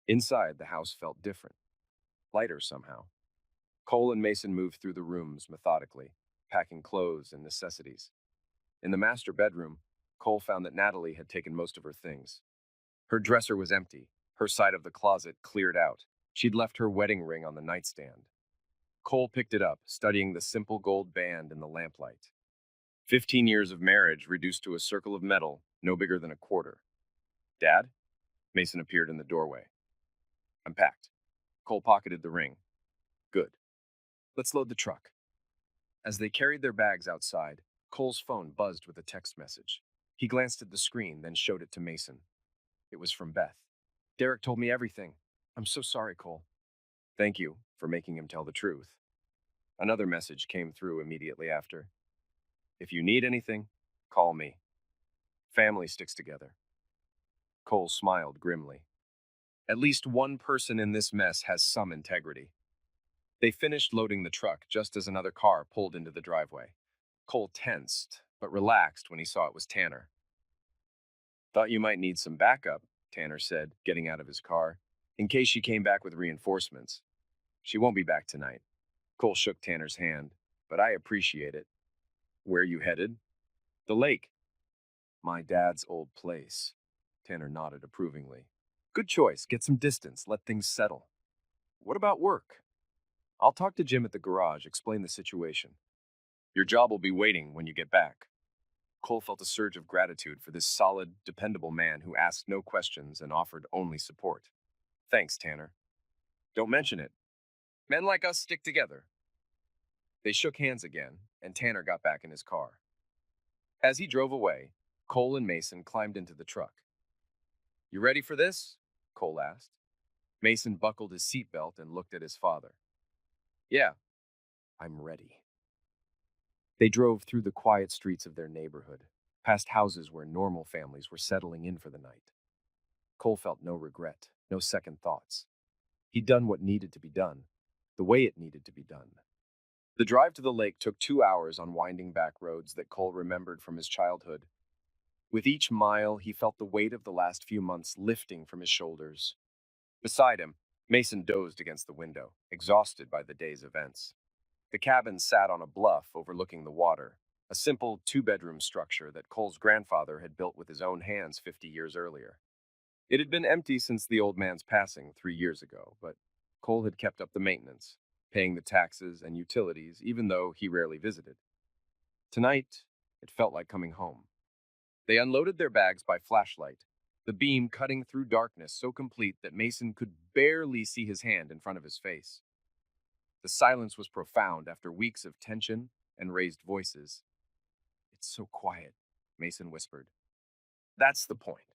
Inside, the house felt different, lighter somehow. Cole and Mason moved through the rooms methodically, packing clothes and necessities. In the master bedroom, Cole found that Natalie had taken most of her things. Her dresser was empty, her side of the closet cleared out. She'd left her wedding ring on the nightstand. Cole picked it up, studying the simple gold band in the lamplight. 15 years of marriage reduced to a circle of metal, no bigger than a quarter. Dad? Mason appeared in the doorway. I'm packed. Cole pocketed the ring. Good. Let's load the truck. As they carried their bags outside, Cole's phone buzzed with a text message. He glanced at the screen, then showed it to Mason. It was from Beth. Derek told me everything. I'm so sorry, Cole. Thank you for making him tell the truth. Another message came through immediately after. If you need anything, call me. Family sticks together. Cole smiled grimly. At least one person in this mess has some integrity. They finished loading the truck just as another car pulled into the driveway. Cole tensed, but relaxed when he saw it was Tanner. Thought you might need some backup, Tanner said, getting out of his car, in case she came back with reinforcements. She won't be back tonight. Cole shook Tanner's hand. but I appreciate it. Where you headed? The lake. My dad's old place. Tanner nodded approvingly. Good choice. Get some distance. Let things settle. What about work? I'll talk to Jim at the garage, explain the situation. Your job will be waiting when you get back. Cole felt a surge of gratitude for this solid, dependable man who asked no questions and offered only support. Thanks, Tanner. Don't mention it. Men like us stick together. They shook hands again, and Tanner got back in his car. As he drove away, Cole and Mason climbed into the truck. You ready for this? Cole asked. Mason buckled his seatbelt and looked at his father. Yeah, I'm ready. They drove through the quiet streets of their neighborhood, past houses where normal families were settling in for the night. Cole felt no regret, no second thoughts. He'd done what needed to be done, the way it needed to be done. The drive to the lake took 2 hours on winding back roads that Cole remembered from his childhood. With each mile, he felt the weight of the last few months lifting from his shoulders. Beside him, Mason dozed against the window, exhausted by the day's events. The cabin sat on a bluff overlooking the water, a simple two-bedroom structure that Cole's grandfather had built with his own hands 50 years earlier. It had been empty since the old man's passing 3 years ago, but Cole had kept up the maintenance, paying the taxes and utilities even though he rarely visited. Tonight, it felt like coming home. They unloaded their bags by flashlight, the beam cutting through darkness so complete that Mason could barely see his hand in front of his face. The silence was profound after weeks of tension and raised voices. It's so quiet, Mason whispered. That's the point.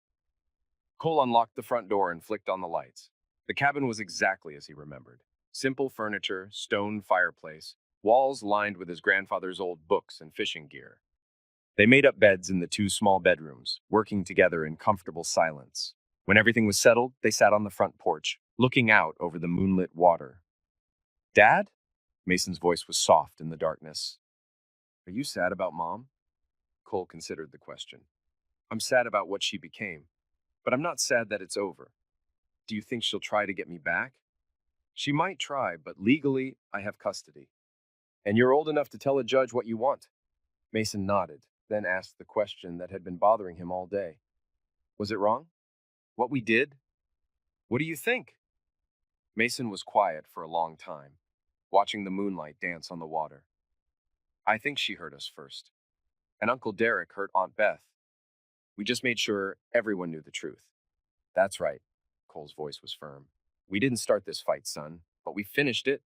Cole unlocked the front door and flicked on the lights. The cabin was exactly as he remembered. Simple furniture, stone fireplace, walls lined with his grandfather's old books and fishing gear. They made up beds in the two small bedrooms, working together in comfortable silence. When everything was settled, they sat on the front porch, looking out over the moonlit water. Dad? Mason's voice was soft in the darkness. Are you sad about Mom? Cole considered the question. I'm sad about what she became, but I'm not sad that it's over. Do you think she'll try to get me back? She might try, but legally, I have custody. And you're old enough to tell a judge what you want. Mason nodded, then asked the question that had been bothering him all day. Was it wrong? What we did? What do you think? Mason was quiet for a long time, watching the moonlight dance on the water. I think she hurt us first. And Uncle Derek hurt Aunt Beth. We just made sure everyone knew the truth. That's right, Cole's voice was firm. We didn't start this fight, son, but we finished it.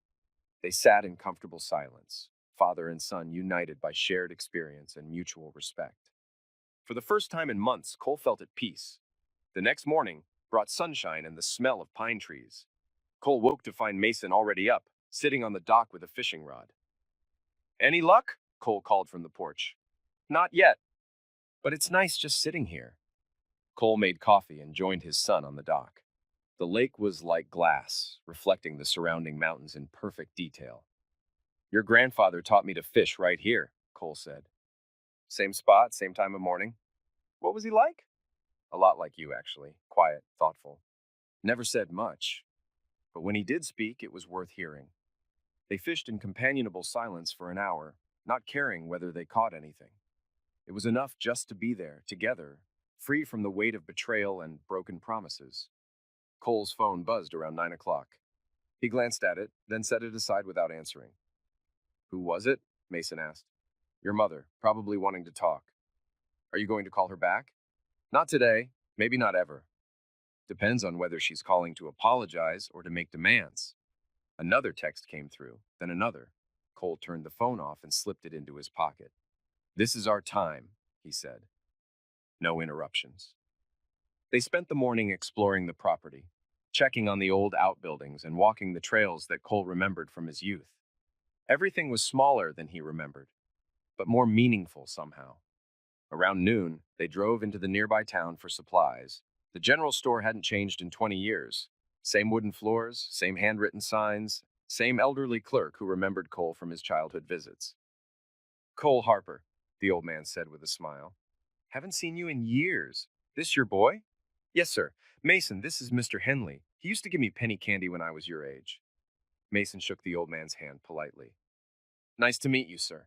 They sat in comfortable silence, father and son united by shared experience and mutual respect. For the first time in months, Cole felt at peace. The next morning brought sunshine and the smell of pine trees. Cole woke to find Mason already up, sitting on the dock with a fishing rod. Any luck? Cole called from the porch. Not yet, but it's nice just sitting here. Cole made coffee and joined his son on the dock. The lake was like glass, reflecting the surrounding mountains in perfect detail. Your grandfather taught me to fish right here, Cole said. Same spot, same time of morning. What was he like? A lot like you, actually. Quiet, thoughtful. Never said much. But when he did speak, it was worth hearing. They fished in companionable silence for an hour, not caring whether they caught anything. It was enough just to be there, together, free from the weight of betrayal and broken promises. Cole's phone buzzed around 9 o'clock. He glanced at it, then set it aside without answering. Who was it? Mason asked. Your mother, probably wanting to talk. Are you going to call her back? Not today, maybe not ever. Depends on whether she's calling to apologize or to make demands. Another text came through, then another. Cole turned the phone off and slipped it into his pocket. This is our time, he said. No interruptions. They spent the morning exploring the property, checking on the old outbuildings and walking the trails that Cole remembered from his youth. Everything was smaller than he remembered, but more meaningful somehow. Around noon, they drove into the nearby town for supplies. The general store hadn't changed in 20 years. Same wooden floors, same handwritten signs, same elderly clerk who remembered Cole from his childhood visits. Cole Harper, the old man said with a smile. Haven't seen you in years. This your boy? Yes, sir. Mason, this is Mr. Henley. He used to give me penny candy when I was your age. Mason shook the old man's hand politely. Nice to meet you, sir.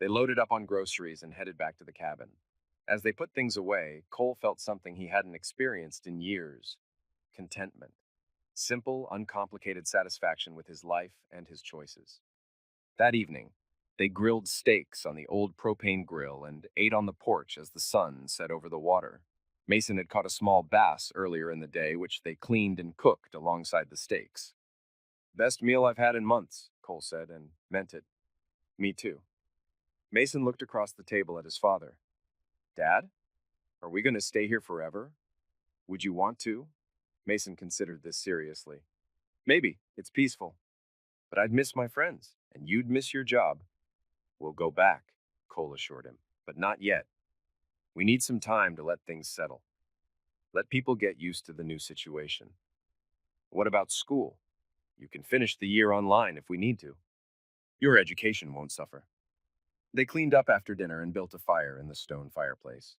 They loaded up on groceries and headed back to the cabin. As they put things away, Cole felt something he hadn't experienced in years: contentment. Simple, uncomplicated satisfaction with his life and his choices. That evening, they grilled steaks on the old propane grill and ate on the porch as the sun set over the water. Mason had caught a small bass earlier in the day, which they cleaned and cooked alongside the steaks. Best meal I've had in months, Cole said, and meant it. Me too. Mason looked across the table at his father. Dad, are we going to stay here forever? Would you want to? Mason considered this seriously. Maybe. It's peaceful. But I'd miss my friends, and you'd miss your job. We'll go back, Cole assured him. But not yet. We need some time to let things settle. Let people get used to the new situation. What about school? You can finish the year online if we need to. Your education won't suffer. They cleaned up after dinner and built a fire in the stone fireplace.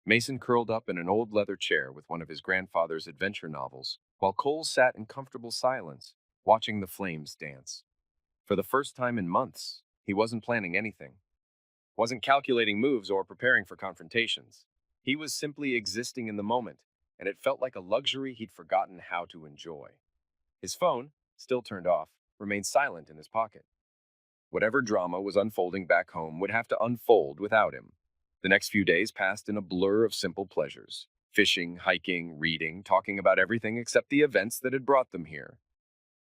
Mason curled up in an old leather chair with one of his grandfather's adventure novels, while Cole sat in comfortable silence, watching the flames dance. For the first time in months, he wasn't planning anything, wasn't calculating moves or preparing for confrontations. He was simply existing in the moment, and it felt like a luxury he'd forgotten how to enjoy. His phone, still turned off, remained silent in his pocket. Whatever drama was unfolding back home would have to unfold without him. The next few days passed in a blur of simple pleasures: fishing, hiking, reading, talking about everything except the events that had brought them here.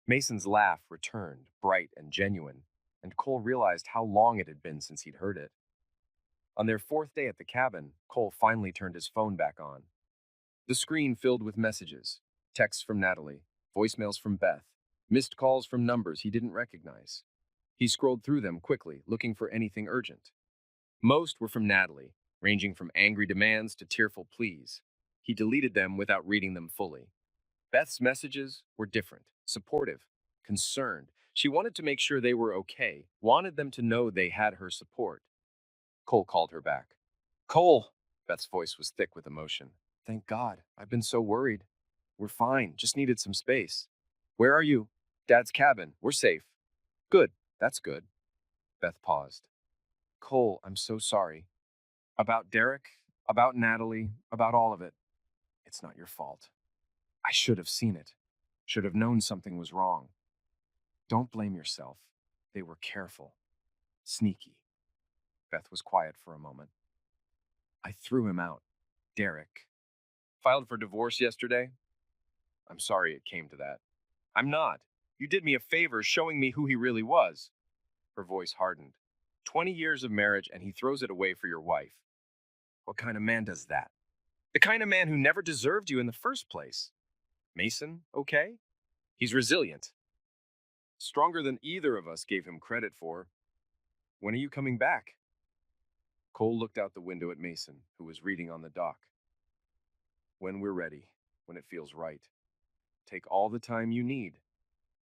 Mason's laugh returned, bright and genuine, and Cole realized how long it had been since he'd heard it. On their fourth day at the cabin, Cole finally turned his phone back on. The screen filled with messages: texts from Natalie, voicemails from Beth, missed calls from numbers he didn't recognize. He scrolled through them quickly, looking for anything urgent. Most were from Natalie, ranging from angry demands to tearful pleas. He deleted them without reading them fully. Beth's messages were different, supportive, concerned. She wanted to make sure they were okay, wanted them to know they had her support. Cole called her back. Cole! Beth's voice was thick with emotion. Thank God. I've been so worried. We're fine, just needed some space. Where are you? Dad's cabin. We're safe. Good. That's good. Beth paused. Cole, I'm so sorry. About Derek, about Natalie, about all of it. It's not your fault. I should have seen it. Should have known something was wrong. Don't blame yourself. They were careful. Sneaky. Beth was quiet for a moment. I threw him out. Derek. Filed for divorce yesterday? I'm sorry it came to that. I'm not. You did me a favor showing me who he really was. Her voice hardened. 20 years of marriage and he throws it away for your wife. What kind of man does that? The kind of man who never deserved you in the first place. Mason, okay? He's resilient. Stronger than either of us gave him credit for. When are you coming back? Cole looked out the window at Mason, who was reading on the dock. When we're ready, when it feels right. Take all the time you need,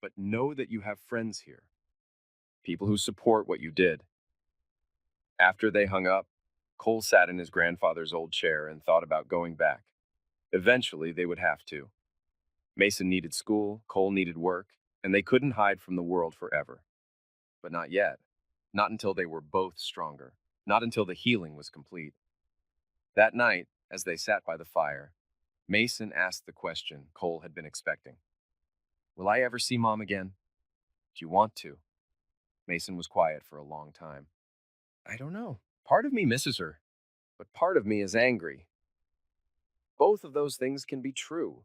but know that you have friends here. People who support what you did. After they hung up, Cole sat in his grandfather's old chair and thought about going back. Eventually, they would have to. Mason needed school, Cole needed work, and they couldn't hide from the world forever. But not yet. Not until they were both stronger. Not until the healing was complete. That night, as they sat by the fire, Mason asked the question Cole had been expecting. Will I ever see Mom again? Do you want to? Mason was quiet for a long time. I don't know. Part of me misses her, but part of me is angry. Both of those things can be true.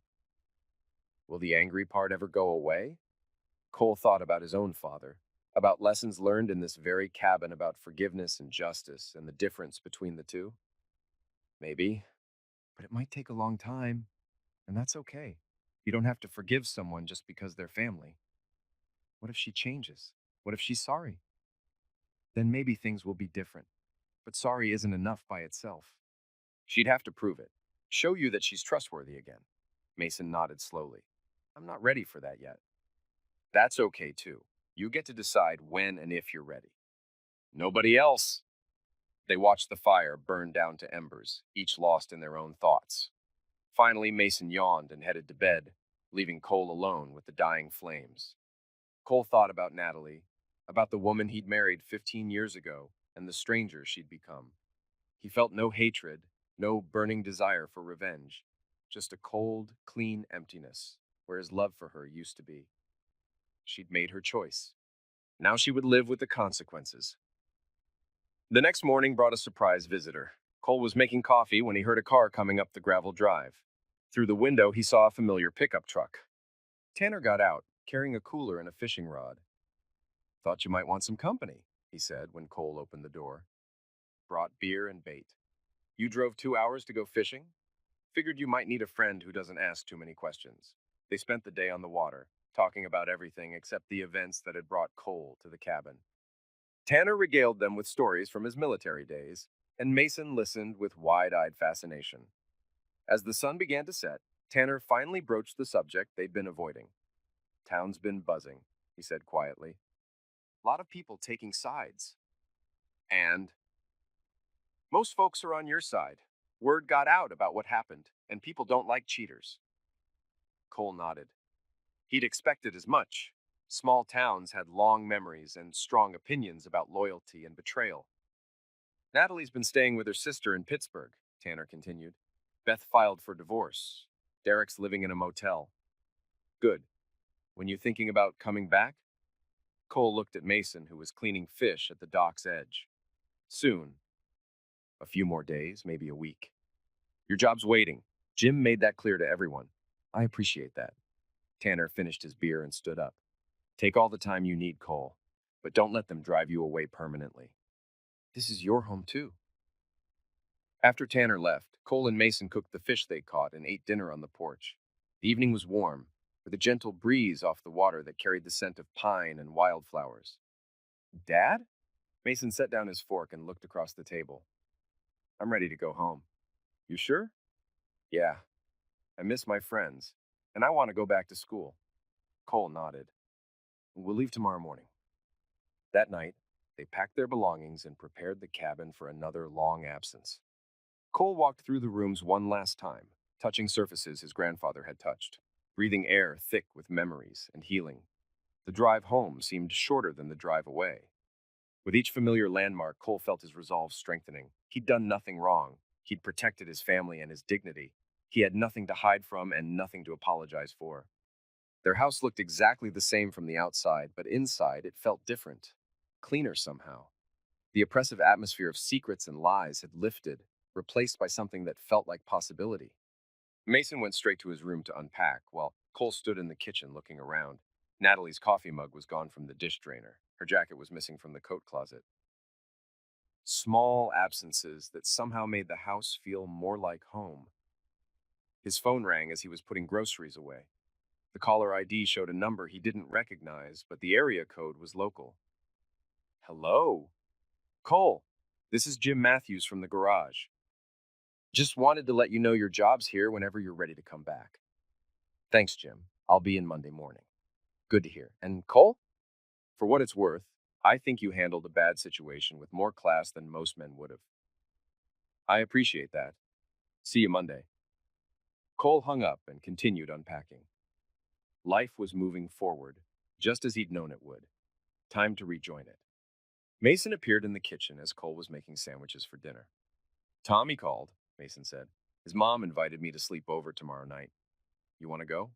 Will the angry part ever go away? Cole thought about his own father, about lessons learned in this very cabin about forgiveness and justice and the difference between the two. Maybe, but it might take a long time, and that's okay. You don't have to forgive someone just because they're family. What if she changes? What if she's sorry? Then maybe things will be different. But sorry isn't enough by itself. She'd have to prove it. Show you that she's trustworthy again. Mason nodded slowly. I'm not ready for that yet. That's okay too. You get to decide when and if you're ready. Nobody else. They watched the fire burn down to embers, each lost in their own thoughts. Finally, Mason yawned and headed to bed, leaving Cole alone with the dying flames. Cole thought about Natalie, about the woman he'd married 15 years ago and the stranger she'd become. He felt no hatred, no burning desire for revenge, just a cold, clean emptiness where his love for her used to be. She'd made her choice. Now she would live with the consequences. The next morning brought a surprise visitor. Cole was making coffee when he heard a car coming up the gravel drive. Through the window, he saw a familiar pickup truck. Tanner got out, carrying a cooler and a fishing rod. Thought you might want some company, he said when Cole opened the door. Brought beer and bait. You drove 2 hours to go fishing? Figured you might need a friend who doesn't ask too many questions. They spent the day on the water, talking about everything except the events that had brought Cole to the cabin. Tanner regaled them with stories from his military days, and Mason listened with wide-eyed fascination. As the sun began to set, Tanner finally broached the subject they'd been avoiding. Town's been buzzing, he said quietly. A lot of people taking sides. And most folks are on your side. Word got out about what happened, and people don't like cheaters. Cole nodded. He'd expected as much. Small towns had long memories and strong opinions about loyalty and betrayal. Natalie's been staying with her sister in Pittsburgh, Tanner continued. Beth filed for divorce. Derek's living in a motel. Good. When you thinking about coming back? Cole looked at Mason, who was cleaning fish at the dock's edge. Soon. A few more days, maybe a week. Your job's waiting. Jim made that clear to everyone. I appreciate that. Tanner finished his beer and stood up. Take all the time you need, Cole, but don't let them drive you away permanently. This is your home, too. After Tanner left, Cole and Mason cooked the fish they caught and ate dinner on the porch. The evening was warm, with a gentle breeze off the water that carried the scent of pine and wildflowers. Dad? Mason set down his fork and looked across the table. I'm ready to go home. You sure? Yeah. I miss my friends, and I want to go back to school. Cole nodded. We'll leave tomorrow morning. That night, they packed their belongings and prepared the cabin for another long absence. Cole walked through the rooms one last time, touching surfaces his grandfather had touched, breathing air thick with memories and healing. The drive home seemed shorter than the drive away. With each familiar landmark, Cole felt his resolve strengthening. He'd done nothing wrong. He'd protected his family and his dignity. He had nothing to hide from and nothing to apologize for. Their house looked exactly the same from the outside, but inside it felt different, cleaner somehow. The oppressive atmosphere of secrets and lies had lifted, replaced by something that felt like possibility. Mason went straight to his room to unpack, while Cole stood in the kitchen looking around. Natalie's coffee mug was gone from the dish drainer. Her jacket was missing from the coat closet. Small absences that somehow made the house feel more like home. His phone rang as he was putting groceries away. The caller ID showed a number he didn't recognize, but the area code was local. Hello? Cole, this is Jim Matthews from the garage. Just wanted to let you know your job's here whenever you're ready to come back. Thanks, Jim. I'll be in Monday morning. Good to hear. And Cole? For what it's worth, I think you handled a bad situation with more class than most men would have. I appreciate that. See you Monday. Cole hung up and continued unpacking. Life was moving forward, just as he'd known it would. Time to rejoin it. Mason appeared in the kitchen as Cole was making sandwiches for dinner. Tommy called, Mason said. His mom invited me to sleep over tomorrow night. You want to go?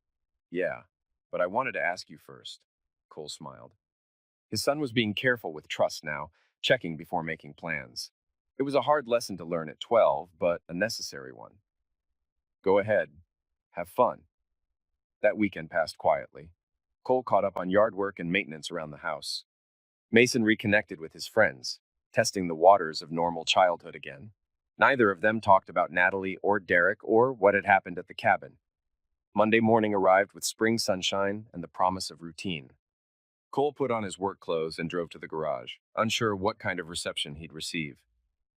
Yeah, but I wanted to ask you first. Cole smiled. His son was being careful with trust now, checking before making plans. It was a hard lesson to learn at 12, but a necessary one. Go ahead. Have fun. That weekend passed quietly. Cole caught up on yard work and maintenance around the house. Mason reconnected with his friends, testing the waters of normal childhood again. Neither of them talked about Natalie or Derek or what had happened at the cabin. Monday morning arrived with spring sunshine and the promise of routine. Cole put on his work clothes and drove to the garage, unsure what kind of reception he'd receive.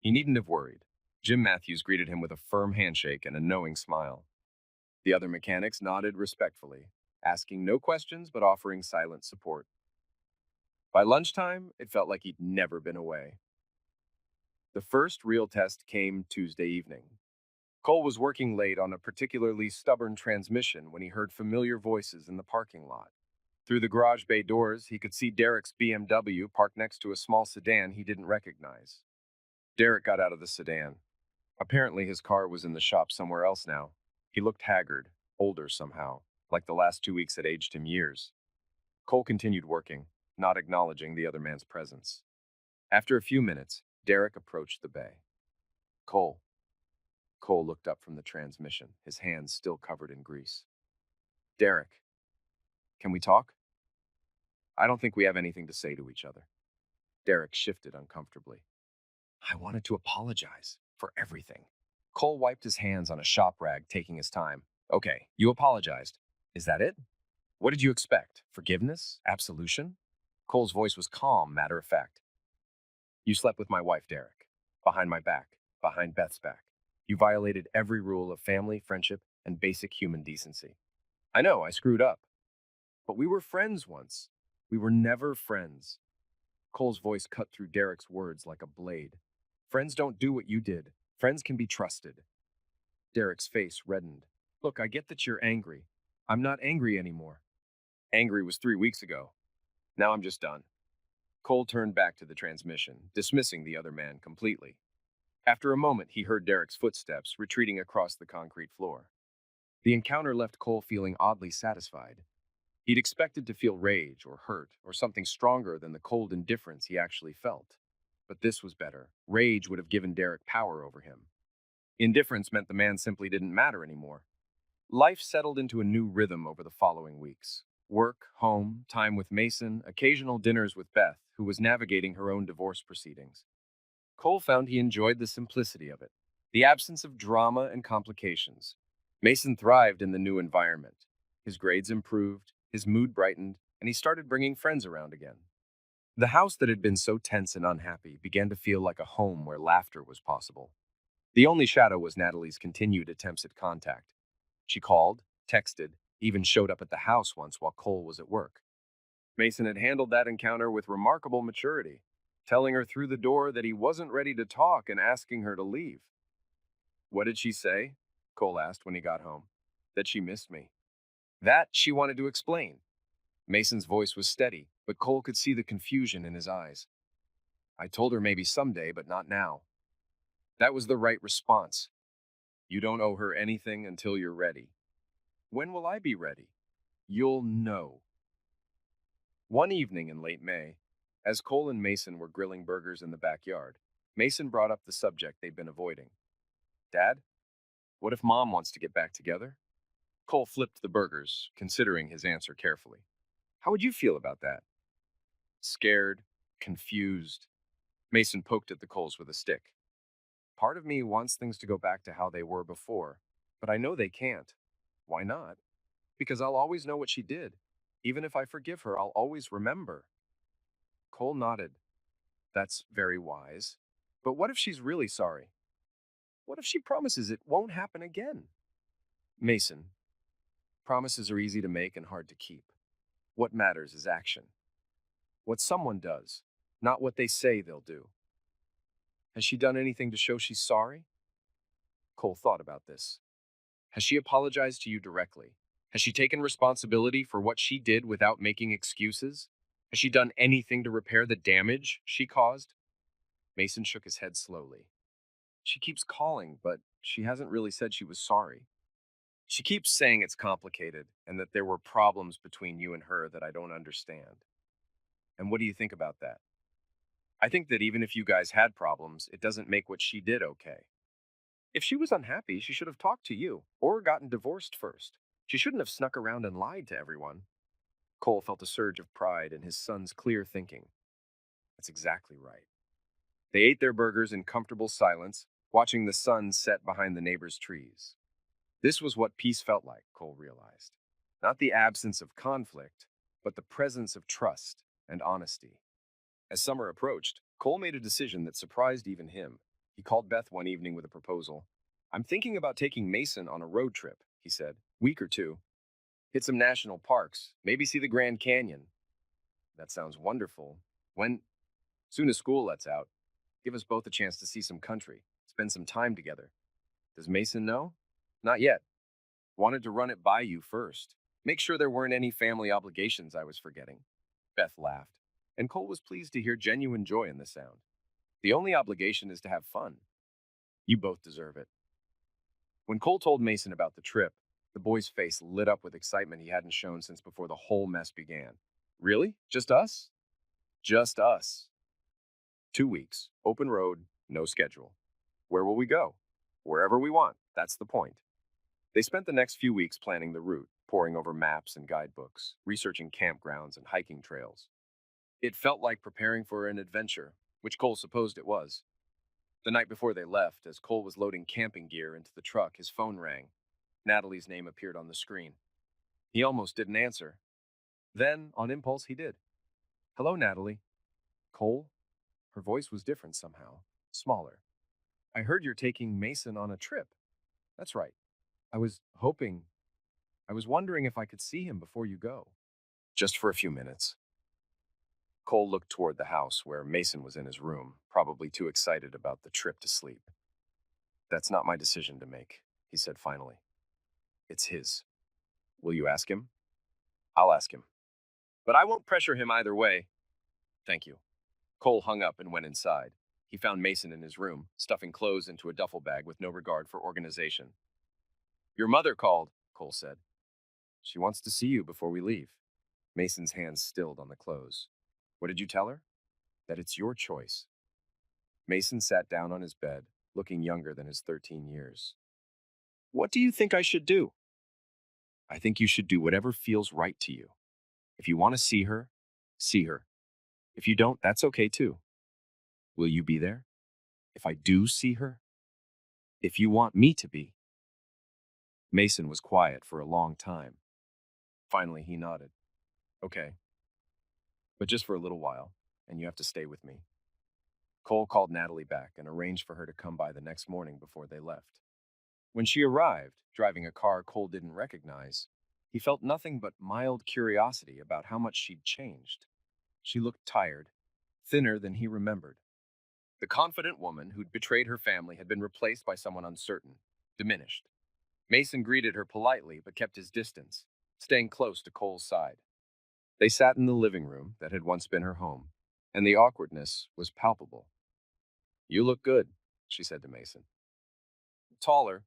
He needn't have worried. Jim Matthews greeted him with a firm handshake and a knowing smile. The other mechanics nodded respectfully, asking no questions but offering silent support. By lunchtime, it felt like he'd never been away. The first real test came Tuesday evening. Cole was working late on a particularly stubborn transmission when he heard familiar voices in the parking lot. Through the garage bay doors, he could see Derek's BMW parked next to a small sedan he didn't recognize. Derek got out of the sedan. Apparently, his car was in the shop somewhere else now. He looked haggard, older somehow, like the last 2 weeks had aged him years. Cole continued working, not acknowledging the other man's presence. After a few minutes, Derek approached the bay. Cole. Cole looked up from the transmission, his hands still covered in grease. Derek, can we talk? I don't think we have anything to say to each other. Derek shifted uncomfortably. I wanted to apologize for everything. Cole wiped his hands on a shop rag, taking his time. Okay, you apologized. Is that it? What did you expect? Forgiveness? Absolution? Cole's voice was calm, matter of fact. You slept with my wife, Derek. Behind my back. Behind Beth's back. You violated every rule of family, friendship, and basic human decency. I know, I screwed up. But we were friends once. We were never friends. Cole's voice cut through Derek's words like a blade. Friends don't do what you did. Friends can be trusted. Derek's face reddened. Look, I get that you're angry. I'm not angry anymore. Angry was 3 weeks ago. Now I'm just done. Cole turned back to the transmission, dismissing the other man completely. After a moment, he heard Derek's footsteps retreating across the concrete floor. The encounter left Cole feeling oddly satisfied. He'd expected to feel rage or hurt or something stronger than the cold indifference he actually felt. But this was better. Rage would have given Derek power over him. Indifference meant the man simply didn't matter anymore. Life settled into a new rhythm over the following weeks. Work, home, time with Mason, occasional dinners with Beth, who was navigating her own divorce proceedings. Cole found he enjoyed the simplicity of it, the absence of drama and complications. Mason thrived in the new environment. His grades improved, his mood brightened, and he started bringing friends around again. The house that had been so tense and unhappy began to feel like a home where laughter was possible. The only shadow was Natalie's continued attempts at contact. She called, texted, even showed up at the house once while Cole was at work. Mason had handled that encounter with remarkable maturity, telling her through the door that he wasn't ready to talk and asking her to leave. What did she say? Cole asked when he got home. That she missed me. That she wanted to explain. Mason's voice was steady, but Cole could see the confusion in his eyes. I told her maybe someday, but not now. That was the right response. You don't owe her anything until you're ready. When will I be ready? You'll know. One evening in late May, as Cole and Mason were grilling burgers in the backyard, Mason brought up the subject they'd been avoiding. Dad, what if Mom wants to get back together? Cole flipped the burgers, considering his answer carefully. How would you feel about that? Scared, confused. Mason poked at the coals with a stick. Part of me wants things to go back to how they were before, but I know they can't. Why not? Because I'll always know what she did. Even if I forgive her, I'll always remember. Cole nodded. That's very wise. But what if she's really sorry? What if she promises it won't happen again? Mason, promises are easy to make and hard to keep. What matters is action. What someone does, not what they say they'll do. Has she done anything to show she's sorry? Cole thought about this. Has she apologized to you directly? Has she taken responsibility for what she did without making excuses? Has she done anything to repair the damage she caused? Mason shook his head slowly. She keeps calling, but she hasn't really said she was sorry. She keeps saying it's complicated and that there were problems between you and her that I don't understand. And what do you think about that? I think that even if you guys had problems, it doesn't make what she did okay. If she was unhappy, she should have talked to you or gotten divorced first. She shouldn't have snuck around and lied to everyone. Cole felt a surge of pride in his son's clear thinking. That's exactly right. They ate their burgers in comfortable silence, watching the sun set behind the neighbors' trees. This was what peace felt like, Cole realized. Not the absence of conflict, but the presence of trust and honesty. As summer approached, Cole made a decision that surprised even him. He called Beth one evening with a proposal. I'm thinking about taking Mason on a road trip, he said. Week or two. Hit some national parks, maybe see the Grand Canyon. That sounds wonderful. When? Soon as school lets out. Give us both a chance to see some country, spend some time together. Does Mason know? Not yet. Wanted to run it by you first. Make sure there weren't any family obligations I was forgetting. Beth laughed, and Cole was pleased to hear genuine joy in the sound. The only obligation is to have fun. You both deserve it. When Cole told Mason about the trip, the boy's face lit up with excitement he hadn't shown since before the whole mess began. Really? Just us? Just us. 2 weeks, open road, no schedule. Where will we go? Wherever we want. That's the point. They spent the next few weeks planning the route, poring over maps and guidebooks, researching campgrounds and hiking trails. It felt like preparing for an adventure, which Cole supposed it was. The night before they left, as Cole was loading camping gear into the truck, his phone rang. Natalie's name appeared on the screen. He almost didn't answer. Then, on impulse, he did. Hello, Natalie. Cole? Her voice was different somehow, smaller. I heard you're taking Mason on a trip. That's right. I was hoping, I was wondering if I could see him before you go. Just for a few minutes. Cole looked toward the house where Mason was in his room, probably too excited about the trip to sleep. That's not my decision to make, he said finally. It's his. Will you ask him? I'll ask him. But I won't pressure him either way. Thank you. Cole hung up and went inside. He found Mason in his room, stuffing clothes into a duffel bag with no regard for organization. Your mother called, Cole said. She wants to see you before we leave. Mason's hands stilled on the clothes. What did you tell her? That it's your choice. Mason sat down on his bed, looking younger than his 13 years. What do you think I should do? I think you should do whatever feels right to you. If you want to see her, see her. If you don't, that's okay too. Will you be there? If I do see her? If you want me to be? Mason was quiet for a long time. Finally, he nodded. Okay, but just for a little while, and you have to stay with me. Cole called Natalie back and arranged for her to come by the next morning before they left. When she arrived, driving a car Cole didn't recognize, he felt nothing but mild curiosity about how much she'd changed. She looked tired, thinner than he remembered. The confident woman who'd betrayed her family had been replaced by someone uncertain, diminished. Mason greeted her politely but kept his distance, staying close to Cole's side. They sat in the living room that had once been her home, and the awkwardness was palpable. You look good, she said to Mason. Taller.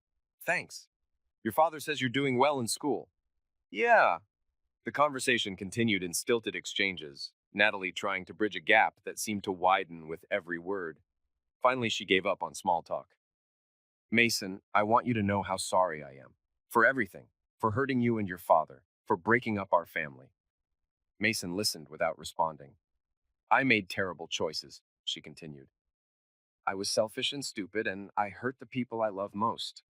Thanks. Your father says you're doing well in school. Yeah. The conversation continued in stilted exchanges, Natalie trying to bridge a gap that seemed to widen with every word. Finally, she gave up on small talk. Mason, I want you to know how sorry I am. For everything. For hurting you and your father. For breaking up our family. Mason listened without responding. I made terrible choices, she continued. I was selfish and stupid, and I hurt the people I love most.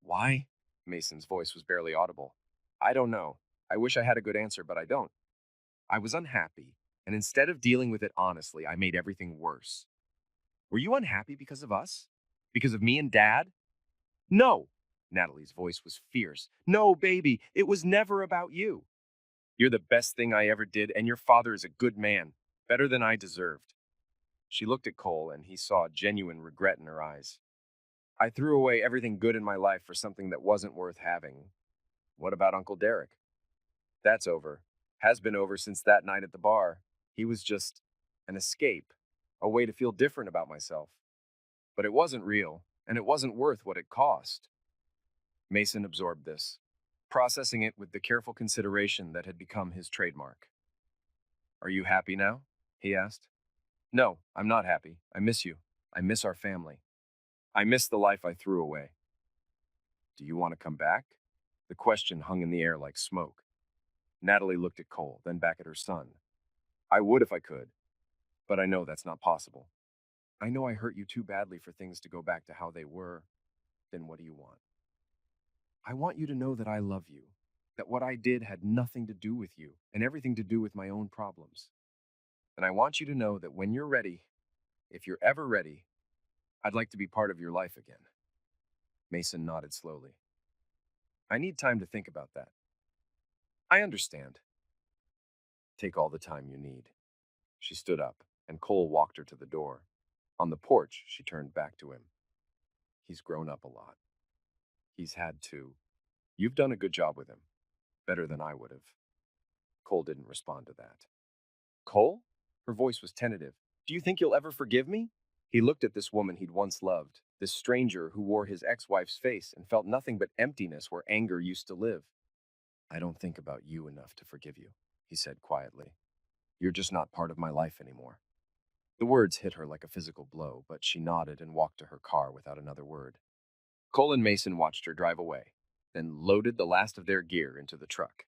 Why? Mason's voice was barely audible. I don't know. I wish I had a good answer, but I don't. I was unhappy, and instead of dealing with it honestly, I made everything worse. Were you unhappy because of us? Because of me and Dad? No. Natalie's voice was fierce. No, baby, it was never about you. You're the best thing I ever did, and your father is a good man, better than I deserved. She looked at Cole, and he saw genuine regret in her eyes. I threw away everything good in my life for something that wasn't worth having. What about Uncle Derek? That's over. Has been over since that night at the bar. He was just an escape, a way to feel different about myself. But it wasn't real, and it wasn't worth what it cost. Mason absorbed this, processing it with the careful consideration that had become his trademark. Are you happy now? He asked. No, I'm not happy. I miss you. I miss our family. I miss the life I threw away. Do you want to come back? The question hung in the air like smoke. Natalie looked at Cole, then back at her son. I would if I could, but I know that's not possible. I know I hurt you too badly for things to go back to how they were. Then what do you want? I want you to know that I love you, that what I did had nothing to do with you and everything to do with my own problems. And I want you to know that when you're ready, if you're ever ready, I'd like to be part of your life again. Mason nodded slowly. I need time to think about that. I understand. Take all the time you need. She stood up, and Cole walked her to the door. On the porch, she turned back to him. He's grown up a lot. He's had to. You've done a good job with him. better than I would have. Cole didn't respond to that. Cole? Her voice was tentative. Do you think you'll ever forgive me? He looked at this woman he'd once loved, this stranger who wore his ex-wife's face and felt nothing but emptiness where anger used to live. I don't think about you enough to forgive you, he said quietly. You're just not part of my life anymore. The words hit her like a physical blow, but she nodded and walked to her car without another word. Cole and Mason watched her drive away, then loaded the last of their gear into the truck.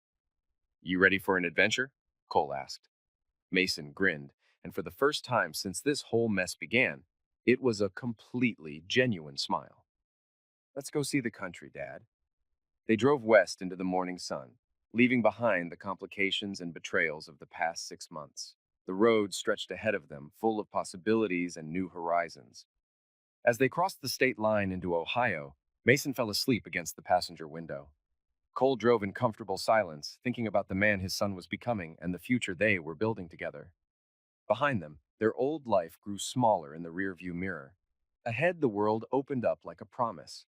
You ready for an adventure? Cole asked. Mason grinned, and for the first time since this whole mess began, it was a completely genuine smile. Let's go see the country, Dad. They drove west into the morning sun, leaving behind the complications and betrayals of the past 6 months. The road stretched ahead of them, full of possibilities and new horizons. As they crossed the state line into Ohio, Mason fell asleep against the passenger window. Cole drove in comfortable silence, thinking about the man his son was becoming and the future they were building together. Behind them, their old life grew smaller in the rearview mirror. Ahead, the world opened up like a promise.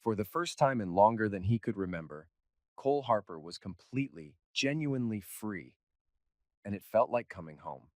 For the first time in longer than he could remember, Cole Harper was completely, genuinely free, and it felt like coming home.